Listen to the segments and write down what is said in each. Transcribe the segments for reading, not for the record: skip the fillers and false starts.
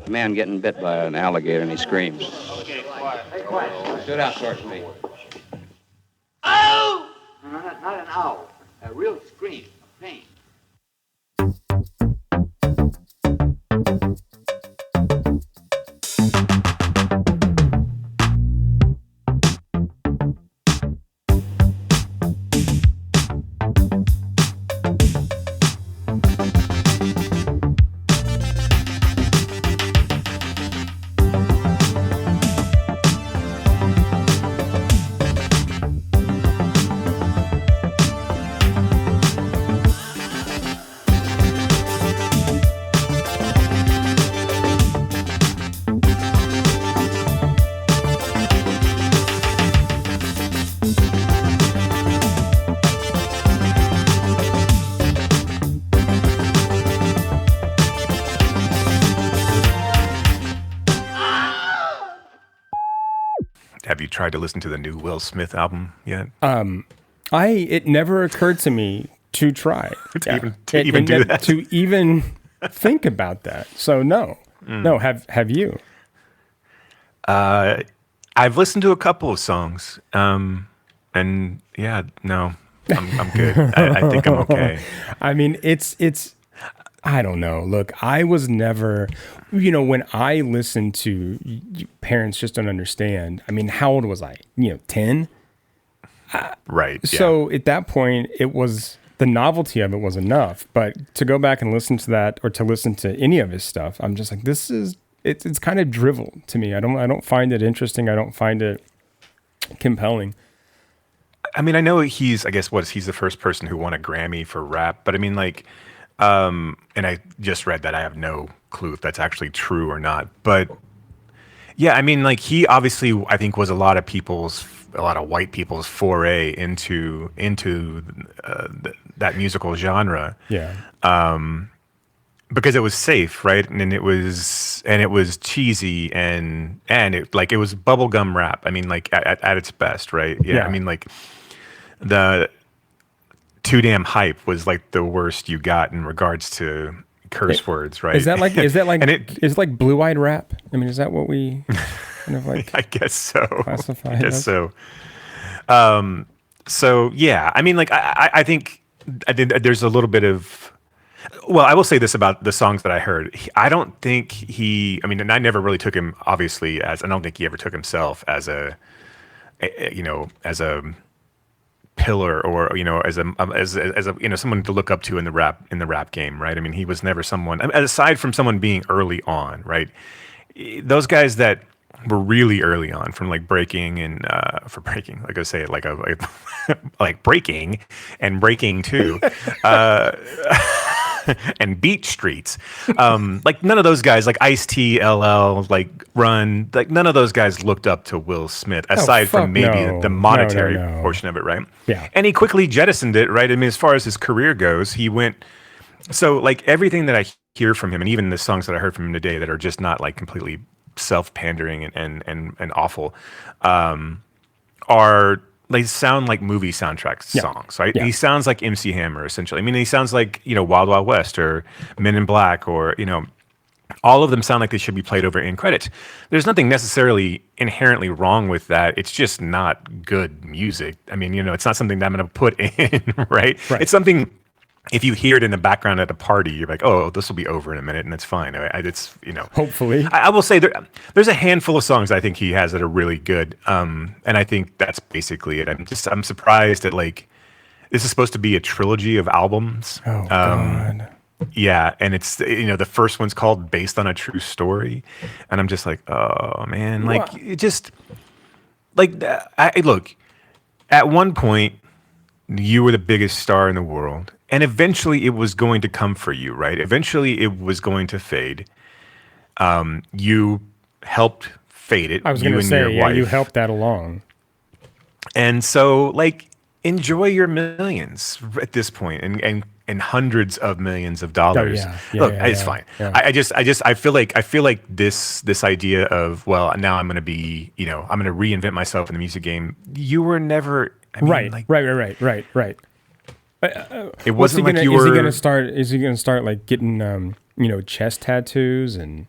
A man getting bit by an alligator and he screams. Okay, quiet. Hey, quiet. Stood out towards me. Ow! No, not an owl. A real scream of pain. Have you tried to listen to the new Will Smith album yet? It never occurred to me to try. to even do that. To even think about that. So no. No, have you? I've listened to a couple of songs. And yeah, no. I'm good. I think I'm okay. I mean, it's I don't know. Look, I was never, when I listened to parents just don't understand. I mean, how old was I? 10? Right. Yeah. So at that point, it was the novelty of it was enough. But to go back and listen to that or to listen to any of his stuff, I'm just like, it's kind of drivel to me. I don't find it interesting. I don't find it compelling. I mean, I know he's the first person who won a Grammy for rap, but I mean, like, and I just read that. I have no clue if that's actually true or not. But yeah, I mean, like, he obviously, I think, was a lot of white people's foray into that musical genre. Yeah. Because it was safe, right? And it was cheesy and it was bubblegum rap. I mean, like, at its best, right? Yeah. I mean, like, the Too Damn Hype was like the worst you got in regards to curse words, right? Is that like is it like blue-eyed rap? I mean, is that what we kind of like I guess so. Classify I guess so. So yeah, I mean, like, I think there's a little bit of, well, I will say this about the songs that I heard. I don't think and I never really took him, obviously, I don't think he ever took himself as a pillar or as a someone to look up to in the rap game, right? I mean, he was never someone, aside from someone being early on, right? Those guys that were really early on, from like breaking and like I say, like breaking and breaking too, and beat streets, like none of those guys, like Ice-T, LL, like Run, like none of those guys looked up to Will Smith, aside from maybe the monetary portion of it, right? Yeah. And he quickly jettisoned it, right? I mean, as far as his career goes, he went. So like everything that I hear from him, and even the songs that I heard from him today that are just not like completely self-pandering and awful, are. They sound like movie soundtrack songs, right? Yeah. He sounds like MC Hammer, essentially. I mean, he sounds like, Wild Wild West or Men in Black, or, all of them sound like they should be played over in credits. There's nothing necessarily inherently wrong with that. It's just not good music. I mean, it's not something that I'm going to put in, right? It's something, if you hear it in the background at a party, you're like, oh, this will be over in a minute, and it's fine. It's Hopefully. I will say there's a handful of songs I think he has that are really good, and I think that's basically it. I'm surprised that, like, this is supposed to be a trilogy of albums. Oh God. Yeah, and it's the first one's called Based on a True Story, and I'm just like, oh man, like, it just like look, at one point you were the biggest star in the world. And eventually it was going to come for you, right? Eventually it was going to fade. You helped fade it. I was going to say, yeah, you helped that along. And so, like, enjoy your millions at this point, and hundreds of millions of dollars. Look, it's fine. Yeah. I feel like this idea of, well, now I'm going to be, I'm going to reinvent myself in the music game. You were never, right. It wasn't like you were. Is he gonna start like getting chest tattoos and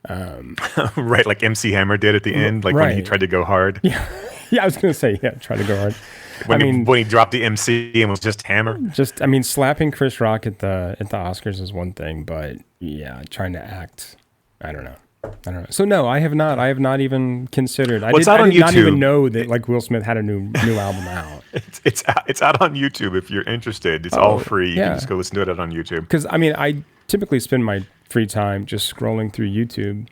Right, like MC Hammer did at the end, like when he Right. tried to go hard. Yeah, I was gonna say, yeah, try to go hard. When he dropped the MC and was just Hammer. Slapping Chris Rock at the Oscars is one thing, but yeah, trying to act, I don't know. So no, I have not. I have not even considered. I did not even know that like Will Smith had a new album out. It's out on YouTube if you're interested. It's all free. You can just go listen to it on YouTube. Because I mean, I typically spend my free time just scrolling through YouTube.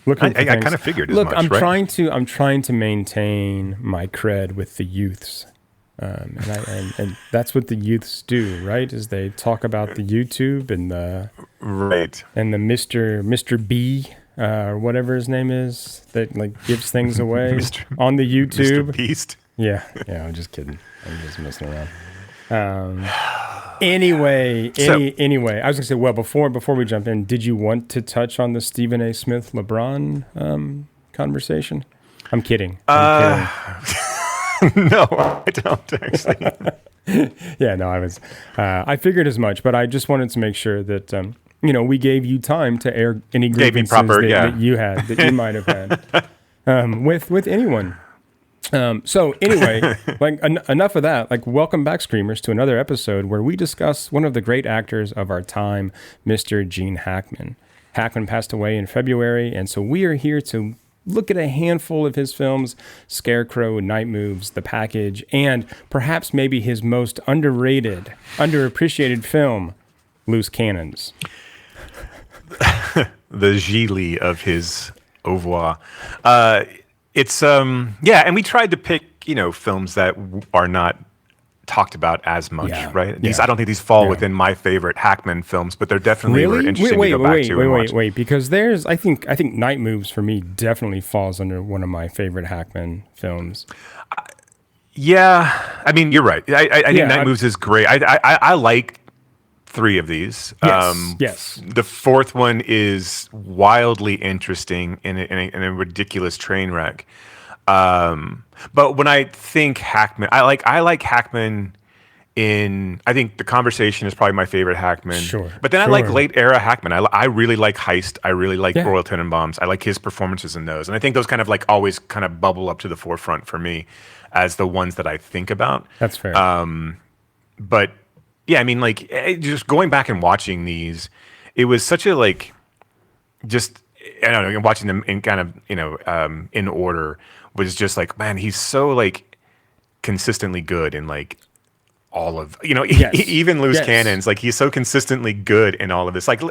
Looking I kind of figured as much. I'm right? trying to maintain my cred with the youths, and that's what the youths do, right? Is they talk about the YouTube and the Mr. B or whatever his name is that like gives things away on the YouTube. Mr. Beast. Yeah, I'm just kidding. I'm just messing around. Anyway, I was gonna say, well, before we jump in, did you want to touch on the Stephen A. Smith LeBron conversation? I'm kidding. No, I don't actually. Yeah, no, I was. I figured as much, but I just wanted to make sure that we gave you time to air any grievances that you had that you might have had with anyone. So anyway, like enough of that. Like, welcome back, Screamers, to another episode where we discuss one of the great actors of our time, Mr. Gene Hackman. Hackman passed away in February, and so we are here to look at a handful of his films: Scarecrow, Night Moves, The Package, and perhaps maybe his most underrated, underappreciated film, Loose Cannons. The Gigli of his au revoir. It's and we tried to pick films that are not talked about as much, right? These I don't think these fall within my favorite Hackman films, but they're definitely were interesting to go back to and watch. Wait, because there's I think Night Moves for me definitely falls under one of my favorite Hackman films. Yeah, I mean you're right. I think Night Moves is great. I like 3 of these. Yes. The 4th one is wildly interesting in a ridiculous train wreck. But when I think Hackman, I like Hackman in. I think The Conversation is probably my favorite Hackman. Sure. But then I like late era Hackman. I really like Heist. I really like Royal Tenenbaums. I like his performances in those, and I think those kind of like always kind of bubble up to the forefront for me as the ones that I think about. That's fair. But yeah, I mean, like just going back and watching these, it was such a like, just I don't know, watching them in kind of in order was just like, man, he's so like consistently good in like all of even Loose Cannons. Like he's so consistently good in all of this. Like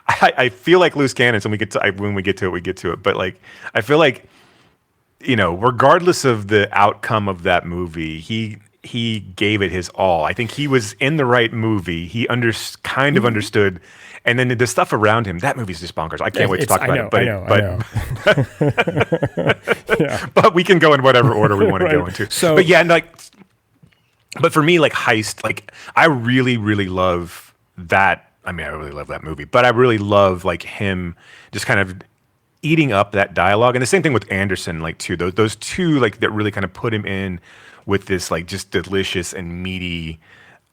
I feel like Loose Cannons, and when we get to it. But like I feel like regardless of the outcome of that movie, he gave it his all. I think he was in the right movie. He kind of understood, and then the stuff around him. That movie's just bonkers. I can't wait to talk about it. But but we can go in whatever order we want to go into. So, but yeah, and but for me, like Heist, like I really, really love that. I mean, I really love that movie, but I really love like him just kind of eating up that dialogue, and the same thing with Anderson, like too. Those two like that really kind of put him in with this like just delicious and meaty,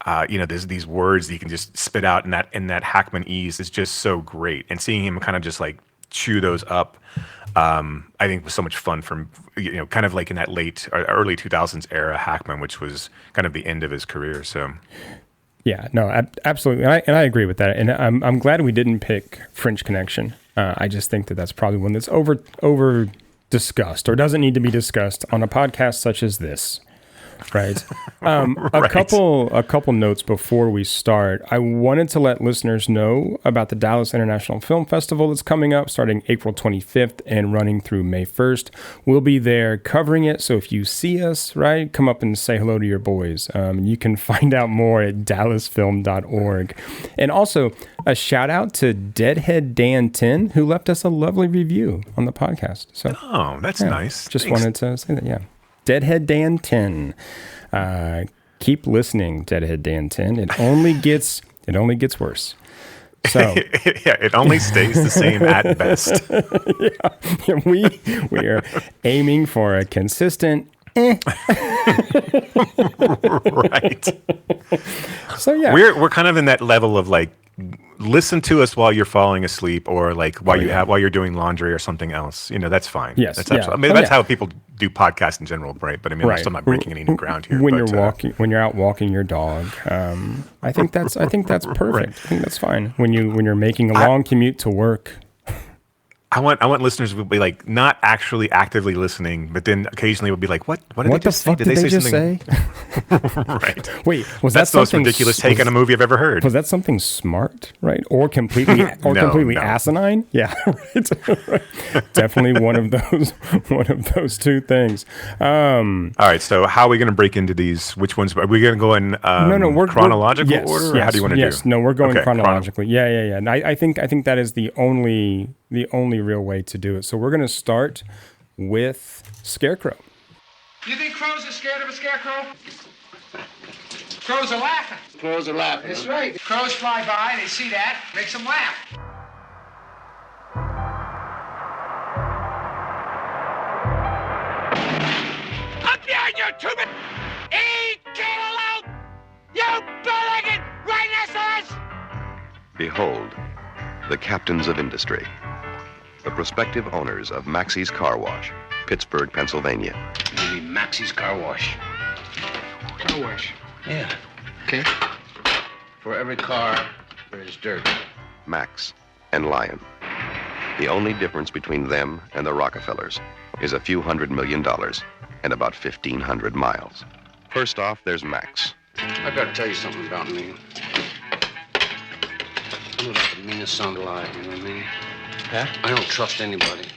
there's these words that you can just spit out in that Hackman ease is just so great. And seeing him kind of just like chew those up, I think was so much fun from kind of like in that late or early 2000s era Hackman, which was kind of the end of his career. So yeah, no, absolutely, and I agree with that. And I'm glad we didn't pick French Connection. I just think that's probably one that's over discussed or doesn't need to be discussed on a podcast such as this. Right. A couple notes before we start. I wanted to let listeners know about the Dallas International Film Festival that's coming up starting April 25th and running through May 1st. We'll be there covering it. So if you see us, right, come up and say hello to your boys. You can find out more at dallasfilm.org. And also a shout out to Deadhead Dan 10, who left us a lovely review on the podcast. So that's nice. Just wanted to say that. Yeah. Deadhead Dan 10. Keep listening, Deadhead Dan 10. It only gets worse. So it only stays the same at best. We are aiming for a consistent right. So yeah. We're kind of in that level of like listen to us while you're falling asleep, or like while you're doing laundry or something else. That's fine. Yes, that's yeah. absolutely. I mean, that's how people do podcasts in general, right? But I mean, I'm still not breaking any new ground here. When but, you're walking, when you're out walking your dog, I think that's perfect. Right. I think that's fine. When you're making a long commute to work. I want listeners to be like not actually actively listening, but then occasionally will be like, "What did they just say? Did they just say?" Right. Wait, was That's that the most something ridiculous take on a movie I've ever heard? Was that something smart, right? Or completely No. asinine? Yeah, right. Definitely one of those two things. All right, so how are we going to break into these? Which ones are we going to go in? We're chronological yes, order. Or yes, how do you want to yes. do? No, we're going Okay, chronologically. Yeah. And I think that is the only real way to do it. So we're going to start with Scarecrow. You think crows are scared of a scarecrow? Crows are laughing. Crows are laughing. That's right. Crows fly by, they see that, makes them laugh. Up behind you, Tubin! Eat cantaloupe! You big-legged rhinoceros! Behold, the captains of industry, the prospective owners of Maxie's Car Wash, Pittsburgh, Pennsylvania. Maybe Maxie's Car Wash. Car wash. Yeah. Okay. For every car, there is dirt. Max and Lion. The only difference between them and the Rockefellers is a few $100 million and about 1,500 miles. First off, there's Max. I gotta tell you something about me. I'm about the meanest son alive, you know what I mean? Yeah? I don't trust anybody.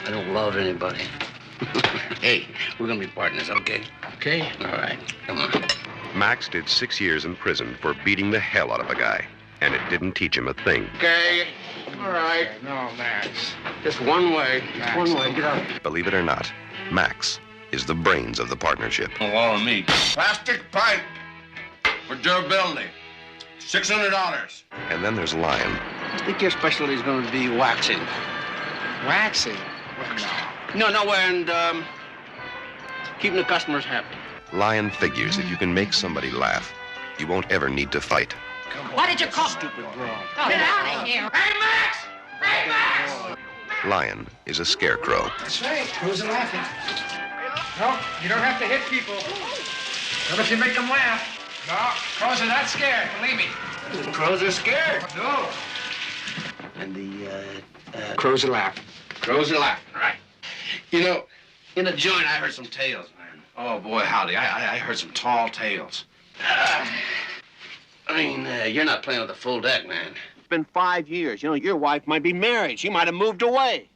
I don't love anybody. Hey, we're gonna be partners, okay? Okay. All right, come on. Max did 6 years in prison for beating the hell out of a guy, and it didn't teach him a thing. Okay, all right. No, Max. Just one way. Max. One way, get out. Believe it or not, Max is the brains of the partnership. All of me. Plastic pipe for durability. $600. And then there's Lion. I think your specialty is gonna be waxing. Waxing? No. No, and keeping the customers happy. Lion figures if you can make somebody laugh, you won't ever need to fight. What did you call Stupid broad. Get out of here. Hey, Max! Hey, Max! Lion is a scarecrow. That's right. Crows are laughing. No, you don't have to hit people. Not if you make them laugh. No, crows are not scared, believe me. The crows are scared. No. And the Crows are laughing. crows are laughing, right? You know, in the joint, I heard some tales, man. Oh, boy, howdy. I heard some tall tales. You're not playing with a full deck, man. It's been 5 years. You know, your wife might be married. She might have moved away.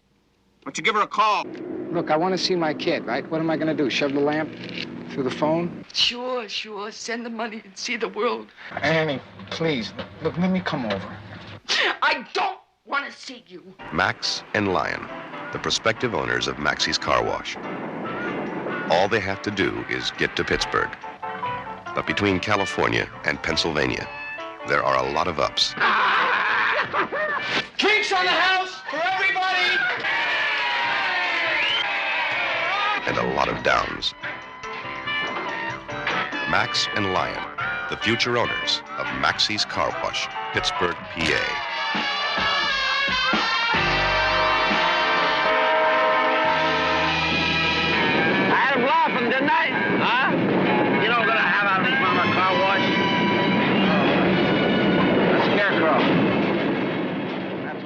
Why don't you give her a call? Look, I want to see my kid, right? What am I going to do? Shove the lamp through the phone? Sure. Send the money and see the world. Annie, please. Look, let me come over. I don't want to see you. Max and Lion, the prospective owners of Maxie's Car Wash. All they have to do is get to Pittsburgh. But between California and Pennsylvania, there are a lot of ups Drinks on the house for everybody! and a lot of downs. Max and Lion, the future owners of Maxie's Car Wash, Pittsburgh, PA. I had him laughing, didn't I? Huh? You know, we're gonna have out of this mama car wash. A scarecrow. That's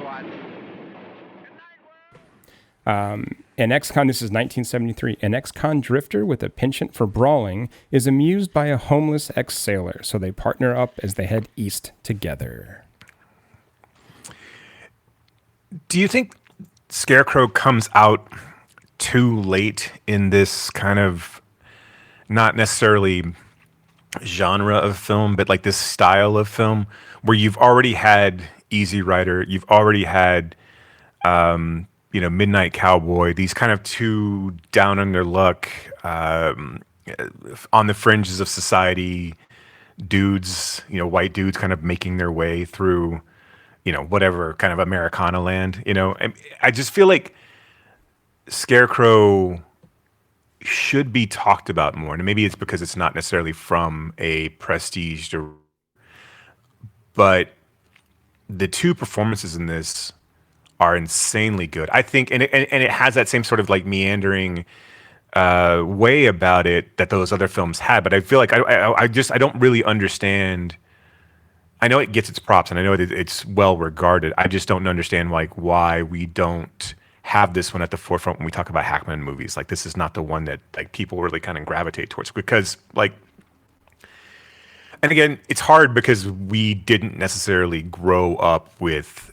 why. An ex-con, this is 1973, an ex-con drifter with a penchant for brawling is amused by a homeless ex-sailor, so they partner up as they head east together. Do you think Scarecrow comes out too late in this kind of not necessarily genre of film, but like this style of film where you've already had Easy Rider, you've already had Midnight Cowboy, these kind of two down on their luck, on the fringes of society dudes, white dudes kind of making their way through, whatever kind of Americana land, And I just feel like Scarecrow should be talked about more. And maybe it's because it's not necessarily from a prestige, but the two performances in this are insanely good. I think, and it has that same sort of like meandering way about it that those other films had. But I feel like I don't really understand. I know it gets its props, and I know it's well regarded. I just don't understand like why we don't have this one at the forefront when we talk about Hackman movies. Like this is not the one that like people really kind of gravitate towards because like. And again, it's hard because we didn't necessarily grow up with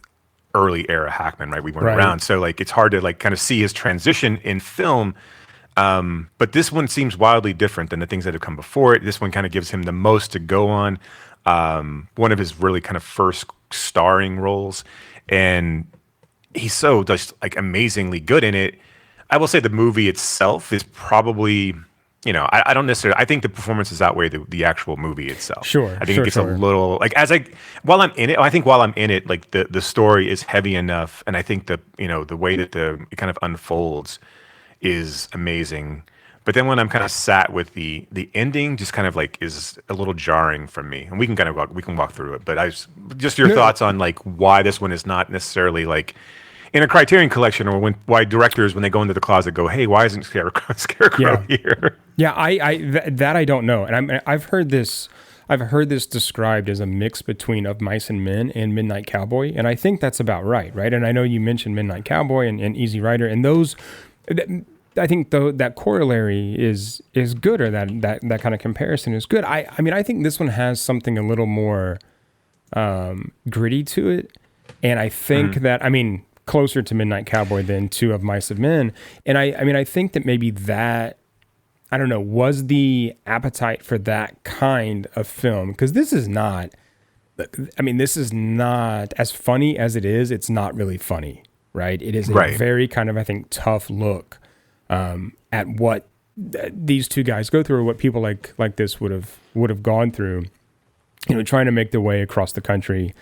early era Hackman, right? We weren't around, so like it's hard to like kind of see his transition in film. But this one seems wildly different than the things that have come before it. This one kind of gives him the most to go on. One of his really kind of first starring roles, and he's so just like amazingly good in it. I will say the movie itself is probably. I don't necessarily. I think the performances outweigh the actual movie itself. Sure, I think it gets a little like while I'm in it. I think while I'm in it, like the story is heavy enough, and I think the way that it kind of unfolds is amazing. But then when I'm kind of sat with the ending, just kind of like is a little jarring for me. And we can walk through it. But just your thoughts on like why this one is not necessarily like. In a Criterion collection, or why directors, when they go into the closet, go, "Hey, why isn't Scarecrow here?" Yeah, I don't know, and I've heard this described as a mix between Of Mice and Men and Midnight Cowboy, and I think that's about right? And I know you mentioned Midnight Cowboy and Easy Rider, and those, I think though that corollary is good, or that kind of comparison is good. I mean, I think this one has something a little more gritty to it, and I think that closer to Midnight Cowboy than to Of Mice and Men. And I think that maybe that, I don't know, was the appetite for that kind of film. Because this is not as funny as it is. It's not really funny, right? It is a very kind of, I think, tough look at what these two guys go through, or what people like this would have gone through, trying to make their way across the country,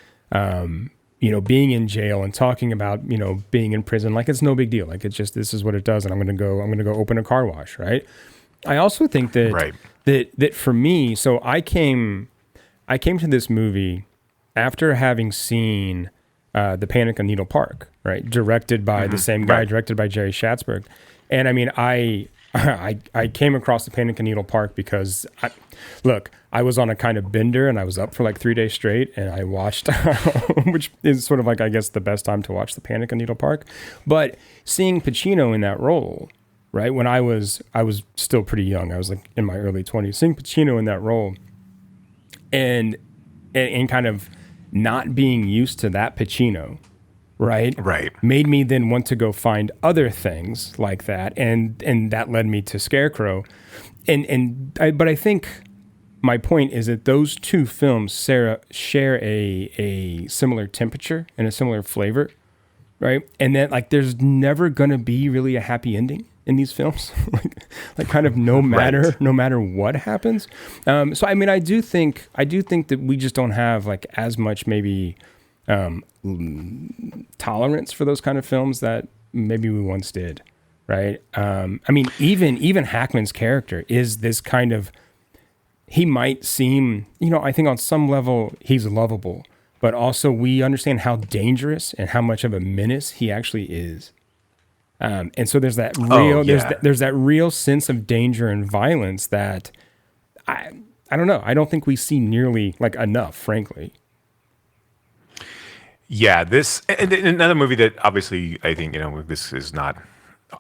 being in jail and talking about, being in prison, like it's no big deal. Like it's just, this is what it does. And I'm going to go open a car wash. Right. I also think that, that for me, so I came to this movie after having seen The Panic on Needle Park, right. Directed by the same guy, directed by Jerry Schatzberg. And I mean, I came across The Panic on Needle Park because I was on a kind of bender, and I was up for like 3 days straight, and I watched, which is sort of like, I guess, the best time to watch The Panic on Needle Park. But seeing Pacino in that role, right, when I was still pretty young, I was like in my early 20s, seeing Pacino in that role, and kind of not being used to that Pacino, right, made me then want to go find other things like that, and that led me to Scarecrow, but I think. My point is that those two films share a similar temperature and a similar flavor, right? And that like there's never gonna be really a happy ending in these films, like kind of no matter what happens. So I mean, I do think that we just don't have like as much maybe tolerance for those kind of films that maybe we once did, right? I mean, even Hackman's character is this kind of. He might seem, I think on some level he's lovable, but also we understand how dangerous and how much of a menace he actually is. And so there's that real, there's that real sense of danger and violence that I don't know. I don't think we see nearly like enough, frankly. Yeah, this and another movie that obviously I think this is not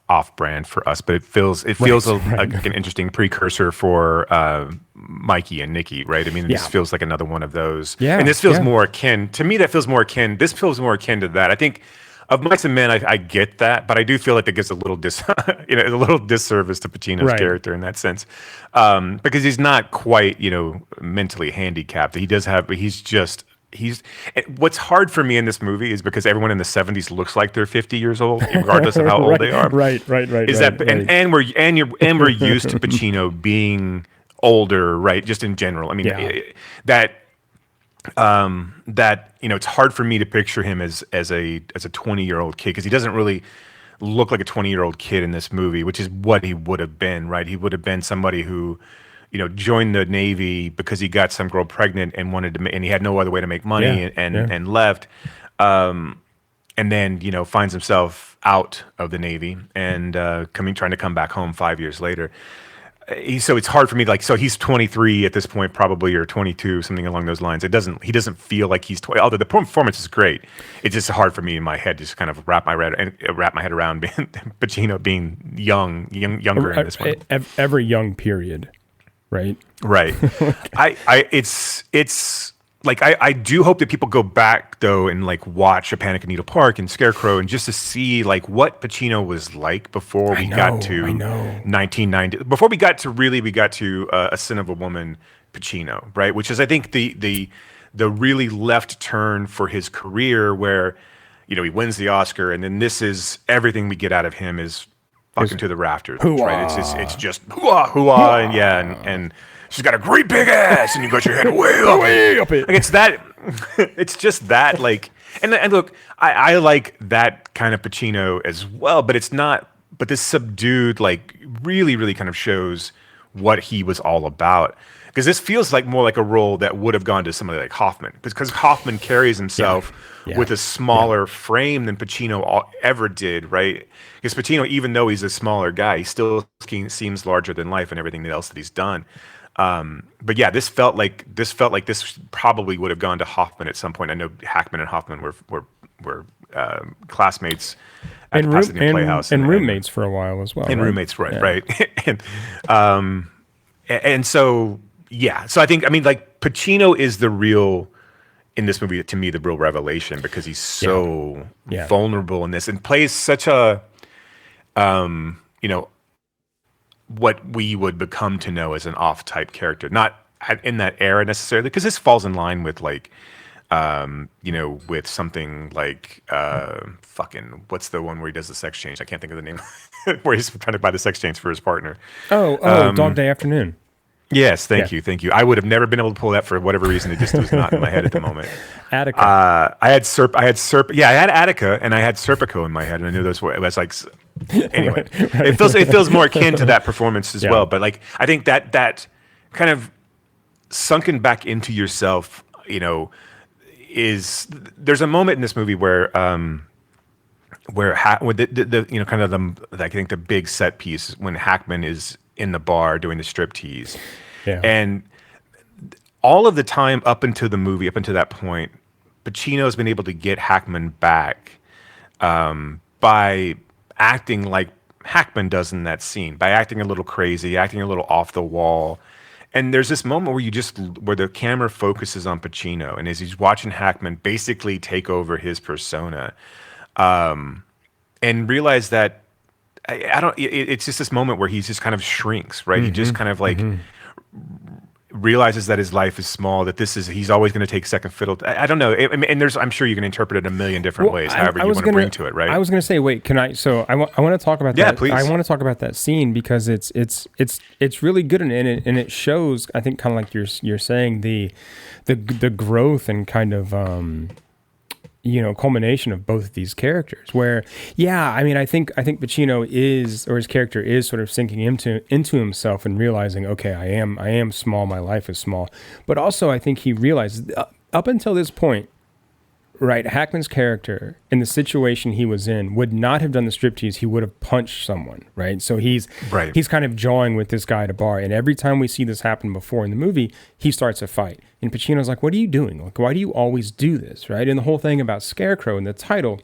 off-brand for us, but it feels like an interesting precursor for Mikey and Nikki, right? I mean, this feels like another one of those. Yeah, and this feels more akin to me. That feels more akin. This feels more akin to that. I think Of Mice and Men, I get that, but I do feel like it gives a little a little disservice to Pacino's character in that sense, because he's not quite mentally handicapped. He does have, but what's hard for me in this movie is because everyone in the 70s looks like they're 50 years old, regardless of how old they are. Right. And we're used to Pacino being older, right? Just in general. I mean, it's hard for me to picture him as a 20-year-old kid, because he doesn't really look like a 20-year-old kid in this movie, which is what he would have been, right? He would have been somebody who joined the Navy because he got some girl pregnant and wanted to, and he had no other way to make money, Yeah, and left, and then finds himself out of the Navy and trying to come back home 5 years later. So it's hard for me. Like, so he's 23 at this point, probably, or 22, something along those lines. He doesn't feel like he's 20. Although the performance is great, it's just hard for me in my head to just kind of wrap my head around Pacino being younger in this one. Every young period, right? Right. It's like I do hope that people go back though and like watch A Panic in Needle Park and Scarecrow and just to see like what Pacino was like before we got to 1990, before we got to A Sin of a Woman Pacino, right? Which is I think the really left turn for his career where he wins the Oscar and then this is everything we get out of him is fucking to the rafters, right? It's just hoo-ah, hoo-ah, and she's got a great big ass, and you got your head way up it. Like it's that, it's just that. Like, and look, I like that kind of Pacino as well, but it's not. But this subdued, like, really kind of shows what he was all about. Because this feels like more like a role that would have gone to somebody like Hoffman, because Hoffman carries himself with a smaller frame than Pacino ever did, right? Because Pacino, even though he's a smaller guy, he still seems larger than life and everything else that he's done. But yeah, this felt like this probably would have gone to Hoffman at some point. I know Hackman and Hoffman were classmates at the Pasadena Playhouse and roommates for a while as well. And roommates, right? and so yeah, so I mean, like Pacino is the real in this movie to me the real revelation because he's so vulnerable in this and plays such a what we would become to know as an off-type character, not in that era necessarily, because this falls in line with like, with something like fucking what's the one where he does the sex change? I can't think of the name. Where he's trying to buy the sex change for his partner. Dog Day Afternoon. Yes, thank you. I would have never been able to pull that for whatever reason. It just was not in my head at the moment. Attica. I had Attica, and I had Serpico in my head, and I knew those were. It was like, anyway, right. It feels more akin to that performance as well. But like, I think that kind of sunken back into yourself, is there's a moment in this movie where I think the big set piece when Hackman is in the bar doing the striptease. Yeah. And all of the time up until the movie, up until that point, Pacino's been able to get Hackman back by acting like Hackman does in that scene, by acting a little crazy, acting a little off the wall. And there's this moment where the camera focuses on Pacino, and as he's watching Hackman basically take over his persona, and realize that it's just this moment where he just kind of shrinks, right? Mm-hmm. He just kind of like realizes that his life is small, that he's always going to take second fiddle. I don't know. And I'm sure you can interpret it a million different ways, however you want to bring to it, right? I was going to say, wait, can I, so I want to talk about that. Yeah, please. I want to talk about that scene because it's really good and it shows, I think, kind of like you're saying the growth and kind of, culmination of both of these characters where, I think Pacino his character is sort of sinking into himself and realizing, okay, I am small. My life is small. But also I think he realized up until this point, right, Hackman's character in the situation he was in would not have done the striptease. He would have punched someone, right? So he's kind of jawing with this guy at a bar. And every time we see this happen before in the movie, he starts a fight. And Pacino's like, what are you doing? Like, why do you always do this, right? And the whole thing about Scarecrow in the title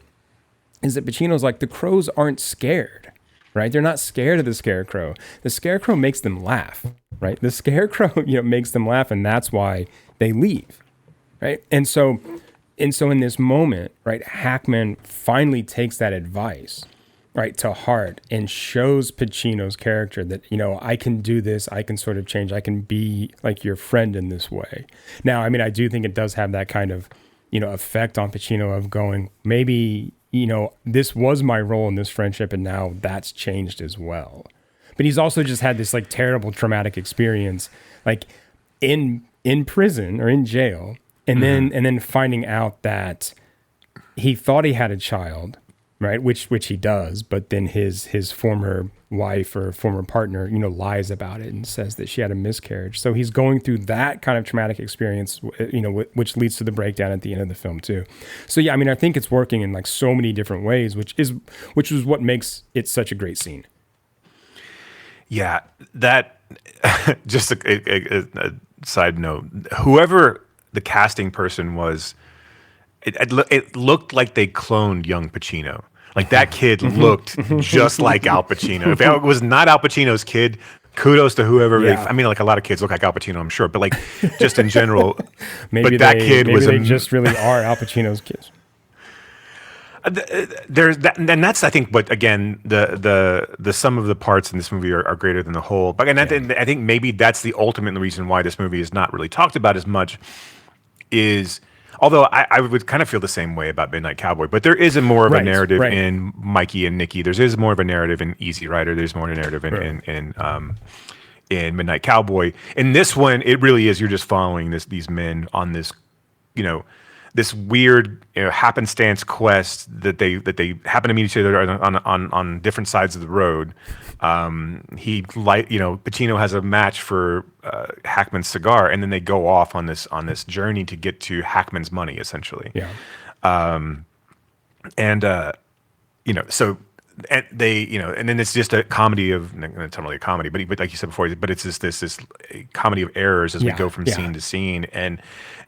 is that Pacino's like, the crows aren't scared, right? They're not scared of the Scarecrow. The Scarecrow makes them laugh, right? The Scarecrow, makes them laugh, and that's why they leave, right? And so in this moment, right, Hackman finally takes that advice, right, to heart and shows Pacino's character that, I can do this, I can sort of change, I can be like your friend in this way. Now, I mean, I do think it does have that kind of, effect on Pacino of going, maybe, this was my role in this friendship and now that's changed as well. But he's also just had this like terrible traumatic experience, like in prison or in jail. And then finding out that he thought he had a child, right? Which he does, but then his former wife or former partner, lies about it and says that she had a miscarriage. So he's going through that kind of traumatic experience, which leads to the breakdown at the end of the film too. So yeah, I mean, I think it's working in like so many different ways, which is what makes it such a great scene. Yeah, that just a side note. Whoever the casting person was, it looked like they cloned young Pacino. Like that kid looked just like Al Pacino. If it was not Al Pacino's kid, kudos to whoever. Yeah. I mean, like a lot of kids look like Al Pacino, I'm sure, but like just in general. Maybe but that kid was just really are Al Pacino's kids. There's that, and that's I think what again the sum of the parts in this movie are greater than the whole. But I think maybe that's the ultimate reason why this movie is not really talked about as much. Is although I would kind of feel the same way about Midnight Cowboy, but there is a more of a narrative in Mikey and Nicky. There's more of a narrative in Easy Rider. There's more of a narrative in Midnight Cowboy. In this one, it really is. You're just following these men on this, this weird happenstance quest that they happen to meet each other on different sides of the road. Pacino has a match for Hackman's cigar, and then they go off on this journey to get to Hackman's money, essentially. Yeah. So and they and then it's just a comedy of not really a comedy, but like you said before, but it's this comedy of errors as we go from scene to scene,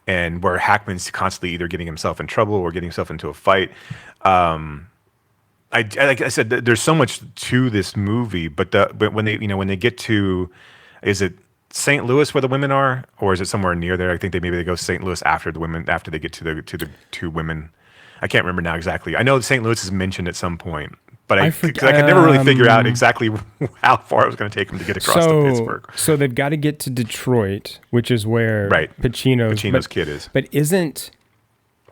and where Hackman's constantly either getting himself in trouble or getting himself into a fight. Like I said, there's so much to this movie, but when they get to, is it St. Louis where the women are, or is it somewhere near there? I think they go St. Louis after they get to the two women. I can't remember now exactly. I know St. Louis is mentioned at some point, but I could never really figure out exactly how far it was going to take them to get across to Pittsburgh. So they've got to get to Detroit, which is where Pacino's kid is. But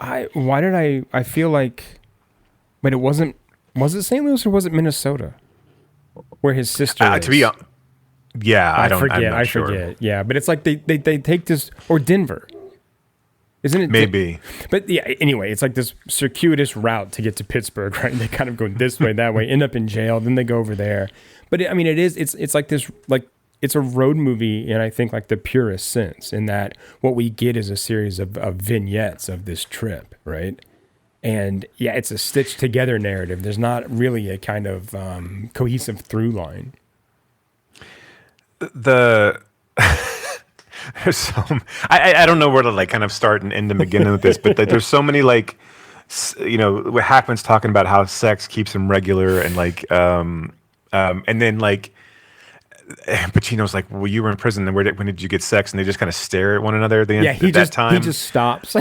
I feel like, but it wasn't. Was it St. Louis or was it Minnesota, where his sister is? I forget. Yeah, but it's like they take this, or Denver. Isn't it? Maybe. But yeah, anyway, it's like this circuitous route to get to Pittsburgh, right? They kind of go this way, that way, end up in jail, then they go over there. But it's like this, like it's a road movie in, I think, like the purest sense, in that what we get is a series of vignettes of this trip, right? And yeah, it's a stitched together narrative. There's not really a kind of cohesive through line. There's I don't know where to like kind of start and end the beginning with this, but there's so many like, where Hackman's talking about how sex keeps him regular, and like, and then like, Pacino's like, well, you were in prison, and when did you get sex? And they just kind of stare at one another at the end. He just stops.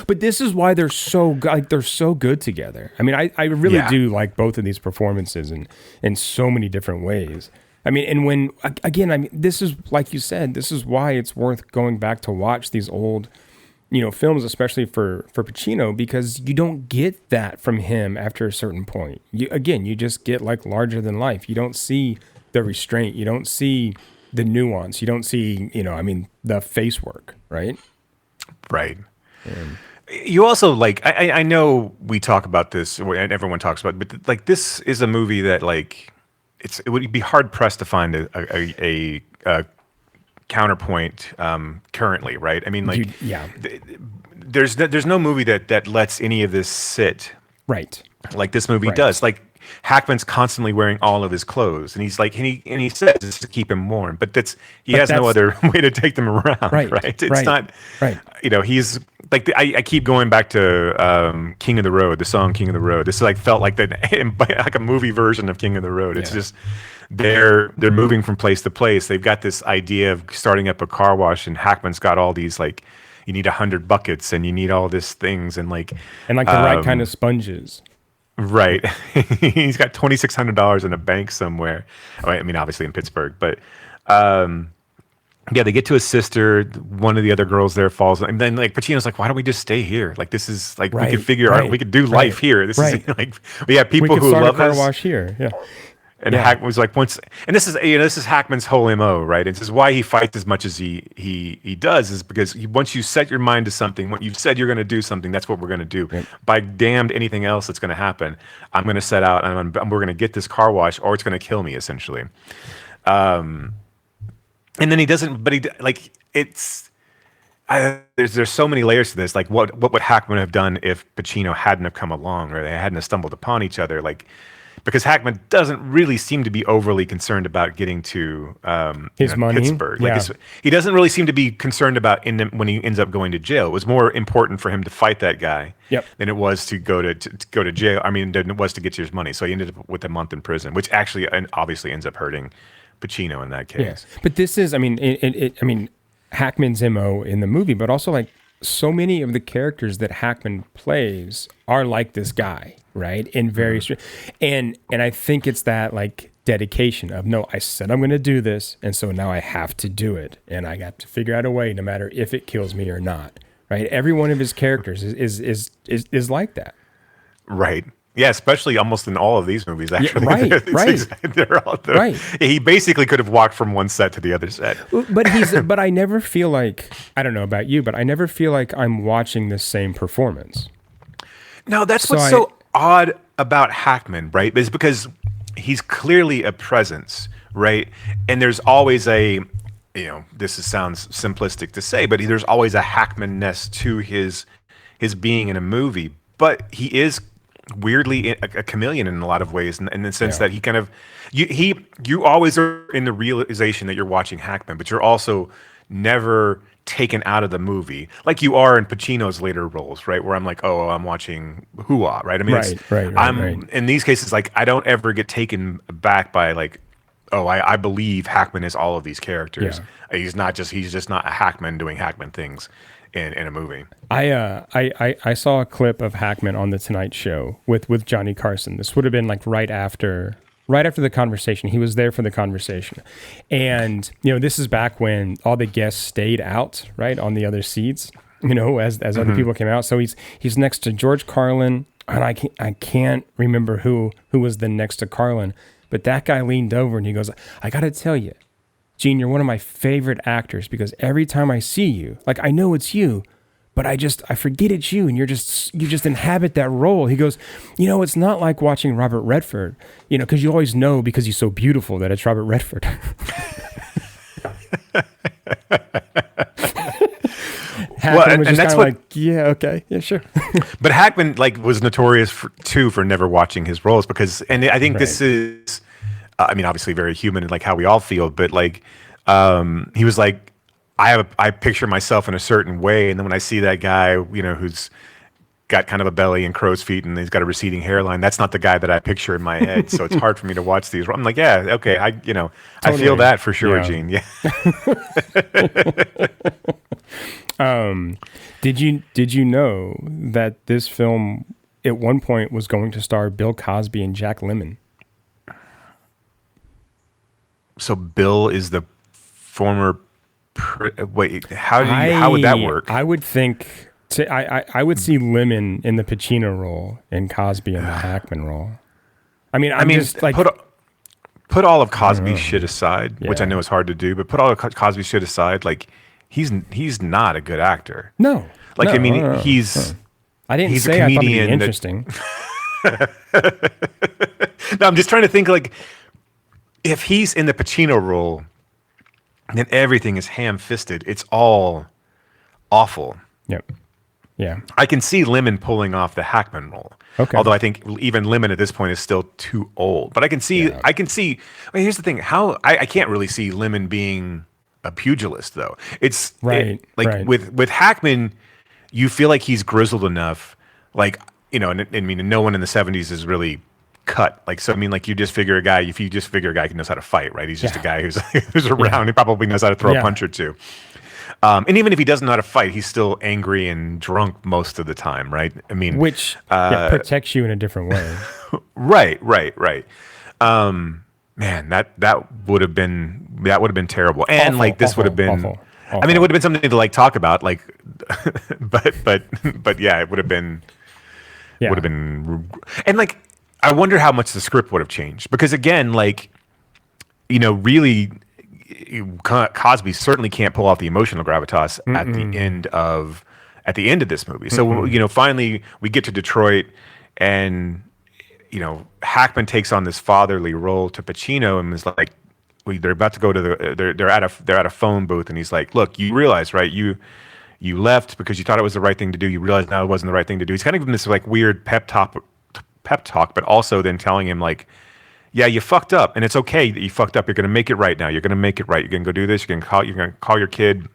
But this is why they're so good together. I mean, I really do like both of these performances in so many different ways. I mean, and this is, like you said, this is why it's worth going back to watch these old, films, especially for Pacino, because you don't get that from him after a certain point. You just get like larger than life. You don't see the restraint. You don't see the nuance. You don't see, the face work, right? Right. You also like, I know we talk about this, and everyone talks about it, but like this is a movie that like, it would be hard pressed to find a counterpoint currently, right? I mean, like, there's no movie that lets any of this sit, right? Like this movie does. Like Hackman's constantly wearing all of his clothes, and he's like, and he says it's to keep him warm, but he has no other way to take them around, right? It's not, right? He's like, I keep going back to King of the Road, the song King of the Road. This like felt like like a movie version of King of the Road. It's just they're moving from place to place. They've got this idea of starting up a car wash, and Hackman's got all these like, you need 100 buckets and you need all these things and the right kind of sponges. Right. He's got $2,600 in a bank somewhere. I mean, obviously in Pittsburgh, but they get to his sister. One of the other girls there falls, and then like Pacino's like, "Why don't we just stay here? Like this is like we could figure out, we could do life here. This is like we have people who love us. Car wash here, yeah." And Hackman was like, once, and this is Hackman's whole MO, right? And this is why he fights as much as he does, is because once you set your mind to something, when you've said you're going to do something, that's what we're going to do. Right. By damned anything else that's going to happen, I'm going to set out and we're going to get this car wash, or it's going to kill me, essentially. And then he doesn't, but there's so many layers to this. Like, what would Hackman have done if Pacino hadn't have come along, or they hadn't have stumbled upon each other? Like, because Hackman doesn't really seem to be overly concerned about getting to his money, Pittsburgh. Like he doesn't really seem to be concerned about when he ends up going to jail. It was more important for him to fight that guy than it was to go to jail. I mean, than it was to get his money. So he ended up with a month in prison, which actually and obviously ends up hurting Pacino in that case. Yeah. But this is, I mean, Hackman's MO in the movie, but also like so many of the characters that Hackman plays are like this guy, right? In very and I think it's that like dedication of, no, I said I'm going to do this, and so now I have to do it, and I got to figure out a way, no matter if it kills me or not, right? Every one of his characters is like that, right? Yeah, especially almost in all of these movies, actually. Yeah, right. They're all right. He basically could have walked from one set to the other set. But I never feel like, I don't know about you, but I never feel like I'm watching the same performance. No, that's what's so odd about Hackman, right? Is because he's clearly a presence, right? And there's always this sounds simplistic to say, but there's always a Hackman-ness to his being in a movie. But he is weirdly a chameleon in a lot of ways, in the sense that he kind of you always are in the realization that you're watching Hackman, but you're also never taken out of the movie like you are in Pacino's later roles, right? Where I'm like, oh, I'm watching Hoo-Ah, right? I mean, right. In these cases, like, I don't ever get taken back by like, oh, I believe Hackman is all of these characters. Yeah. He's just not a Hackman doing Hackman things in a movie. I saw a clip of Hackman on the Tonight Show with Johnny Carson. This would have been like right after the conversation. He was there for the conversation. And, this is back when all the guests stayed out, right, on the other seats, as other people came out. So he's next to George Carlin, and I can't remember who was the next to Carlin, but that guy leaned over and he goes, I got to tell you, Gene, you're one of my favorite actors, because every time I see you, like, I know it's you, but I forget it's you, and you just inhabit that role. He goes, it's not like watching Robert Redford, because you always know, because he's so beautiful, that it's Robert Redford. Hackman was just kind of like, yeah, okay, yeah, sure. But Hackman was notorious for never watching his roles, because, and I think this is, obviously very human and like how we all feel, but he was like, I picture myself in a certain way, and then when I see that guy, who's got kind of a belly and crow's feet and he's got a receding hairline, that's not the guy that I picture in my head. So it's hard for me to watch these. I'm like, yeah, okay, I feel that for sure, yeah. Gene. Yeah. Did you know that this film at one point was going to star Bill Cosby and Jack Lemmon? So Bill is the former. Wait, how would that work? I would think. I would see Lemmon in the Pacino role and Cosby in the Hackman role. I mean, just like put all of Cosby's shit aside, which I know is hard to do, but put all of Cosby's shit aside. Like, he's not a good actor. No, he's. I didn't say I thought it'd be interesting. No, I'm just trying to think, like, if he's in the Pacino role, then everything is ham-fisted. It's all awful. Yep. Yeah. I can see Lemmon pulling off the Hackman role. Okay. Although I think even Lemmon at this point is still too old. But I can see. Here's the thing. I can't really see Lemmon being a pugilist, though. It's right. With Hackman, you feel like he's grizzled enough. Like, and no one in the 70s is really cut. Like, so you just figure a guy. If you just figure a guy who knows how to fight, right? He's just a guy who's around. He probably knows how to throw a punch or two. And even if he doesn't know how to fight, he's still angry and drunk most of the time, right? Which protects you in a different way. Right. Man, that would have been terrible. And awful, this would have been. Awful. It would have been something to talk about, but yeah, it would have been. Yeah. Would have been, and I wonder how much the script would have changed, because again, like, really, Cosby certainly can't pull off the emotional gravitas at the end of this movie. So finally we get to Detroit, and Hackman takes on this fatherly role to Pacino, and is like, they're about to go to they're at a phone booth, and he's like, look, you realize, right? You left because you thought it was the right thing to do. You realize now it wasn't the right thing to do. He's kind of giving this like weird pep talk, but also then telling him like, yeah, you fucked up, and it's okay that you fucked up. You're going to make it right now. You're going to make it right. You're going to go do this. You're going to call your kid.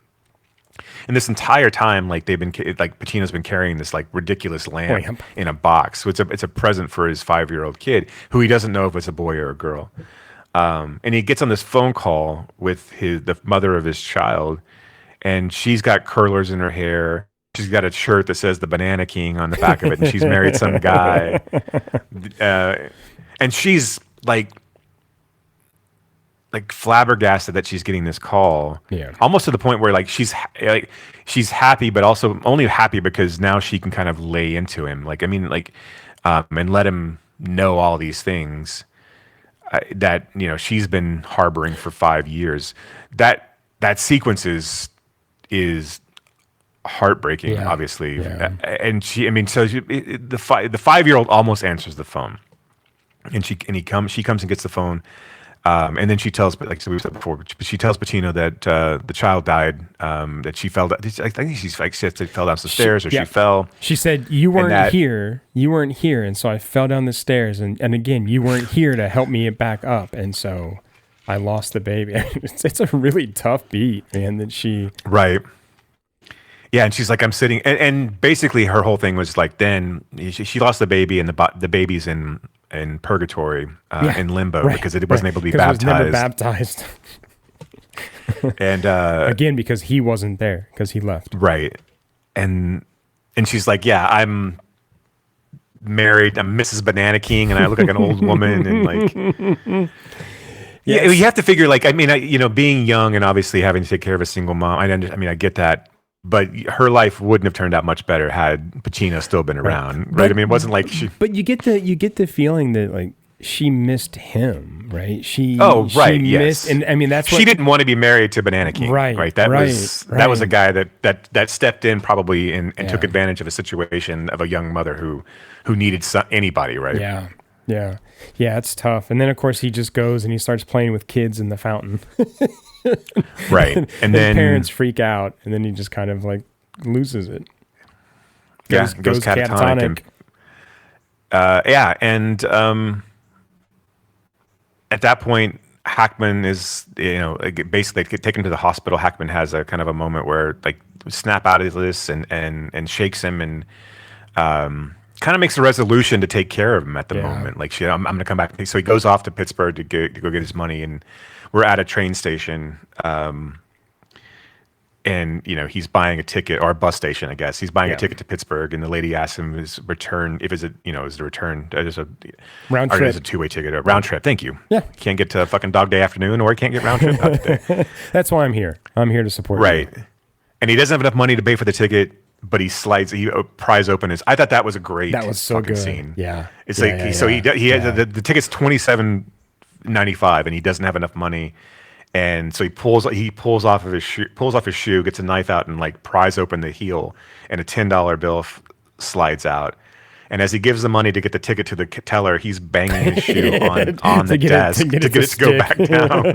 And this entire time, like Pacino's been carrying this like ridiculous lamp in a box. So it's a present for his 5-year-old kid, who he doesn't know if it's a boy or a girl. And he gets on this phone call with the mother of his child, and she's got curlers in her hair. She's got a shirt that says the Banana King on the back of it, and she's married some guy. And she's like flabbergasted that she's getting this call. Yeah. Almost to the point where like she's happy, but also only happy because now she can kind of lay into him. Like, I mean, like, and let him know all these things that, she's been harboring for 5 years. That sequence is heartbreaking, obviously. Yeah. And she, I mean, so the 5-year-old almost answers the phone, and she comes and gets the phone. And then she tells, like we said before, she tells Pacino that the child died, that she fell. I think she said she fell down the stairs, or she fell. She said, "You weren't here. You weren't here, and so I fell down the stairs, and again, you weren't here to help me back up, and so I lost the baby." It's a really tough beat, man. That she right. Yeah, and she's like, I'm sitting, and basically her whole thing was like, then she lost the baby, and the baby's in purgatory, in limbo, because it wasn't able to be baptized. It was never baptized. And again, because he wasn't there, because he left. Right. And she's like, yeah, I'm married. I'm Mrs. Banana King, and I look like an old woman, and like. Yeah, you have to figure, like, I mean, being young and obviously having to take care of a single mom. I get that. But her life wouldn't have turned out much better had Pacino still been around, right? I mean, it wasn't like she. But you get the feeling that like she missed him, right? She yes. And I mean, that's what, she didn't want to be married to Banana King, right? That was a guy that stepped in probably and took advantage of a situation of a young mother who needed anybody, right? Yeah, it's tough. And then of course he just goes and he starts playing with kids in the fountain. Right. And then parents freak out, and then he just kind of like loses it. Goes catatonic. And at that point, Hackman is, basically take him to the hospital. Hackman has a kind of a moment where like snap out of this and shakes him, and kind of makes a resolution to take care of him at the moment. Like, I'm going to come back. So he goes off to Pittsburgh to go get his money, and we're at a train station, and he's buying a ticket, or a bus station, I guess. He's buying a ticket to Pittsburgh, and the lady asks him his return, is the return, is a round trip, is a two-way ticket, a round trip. Thank you. Yeah, can't get to fucking Dog Day Afternoon, or he can't get round trip out today. That's why I'm here. I'm here to support. Right, you. And he doesn't have enough money to pay for the ticket. But he pries open his. I thought that was a great. That was so good. Scene. Yeah, it's he has the ticket's $27.95, and he doesn't have enough money, and so he pulls off his shoe, gets a knife out, and like pries open the heel, and a $10 bill slides out. And as he gives the money to get the ticket to the teller, he's banging his shoe on the desk to get it to go back down.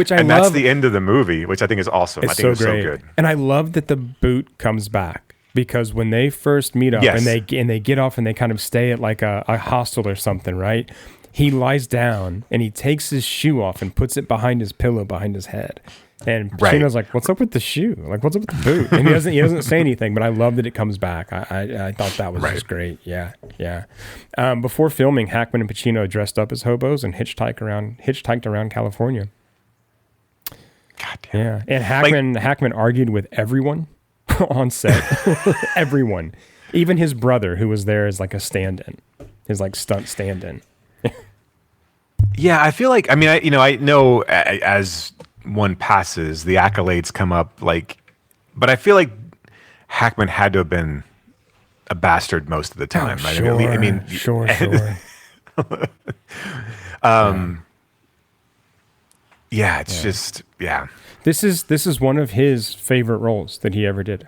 And that's the end of the movie, which I think is awesome. I think it's so good. And I love that the boot comes back, because when they first meet up and they get off and they kind of stay at like a hostel or something, right? He lies down and he takes his shoe off and puts it behind his pillow, behind his head. And Pacino's like, "What's up with the shoe? Like, what's up with the boot?" And he doesn't say anything, but I love that it comes back. I thought that was just great. Yeah. Before filming, Hackman and Pacino dressed up as hobos and hitchhiked around California. God damn. Yeah, and Hackman argued with everyone on set. Everyone, even his brother, who was there as like a stand-in, his like stunt stand-in. Yeah, I feel like, I know as one passes, the accolades come up, like, but I feel like Hackman had to have been a bastard most of the time, right? Sure, I mean, sure. Yeah, it's just This is one of his favorite roles that he ever did.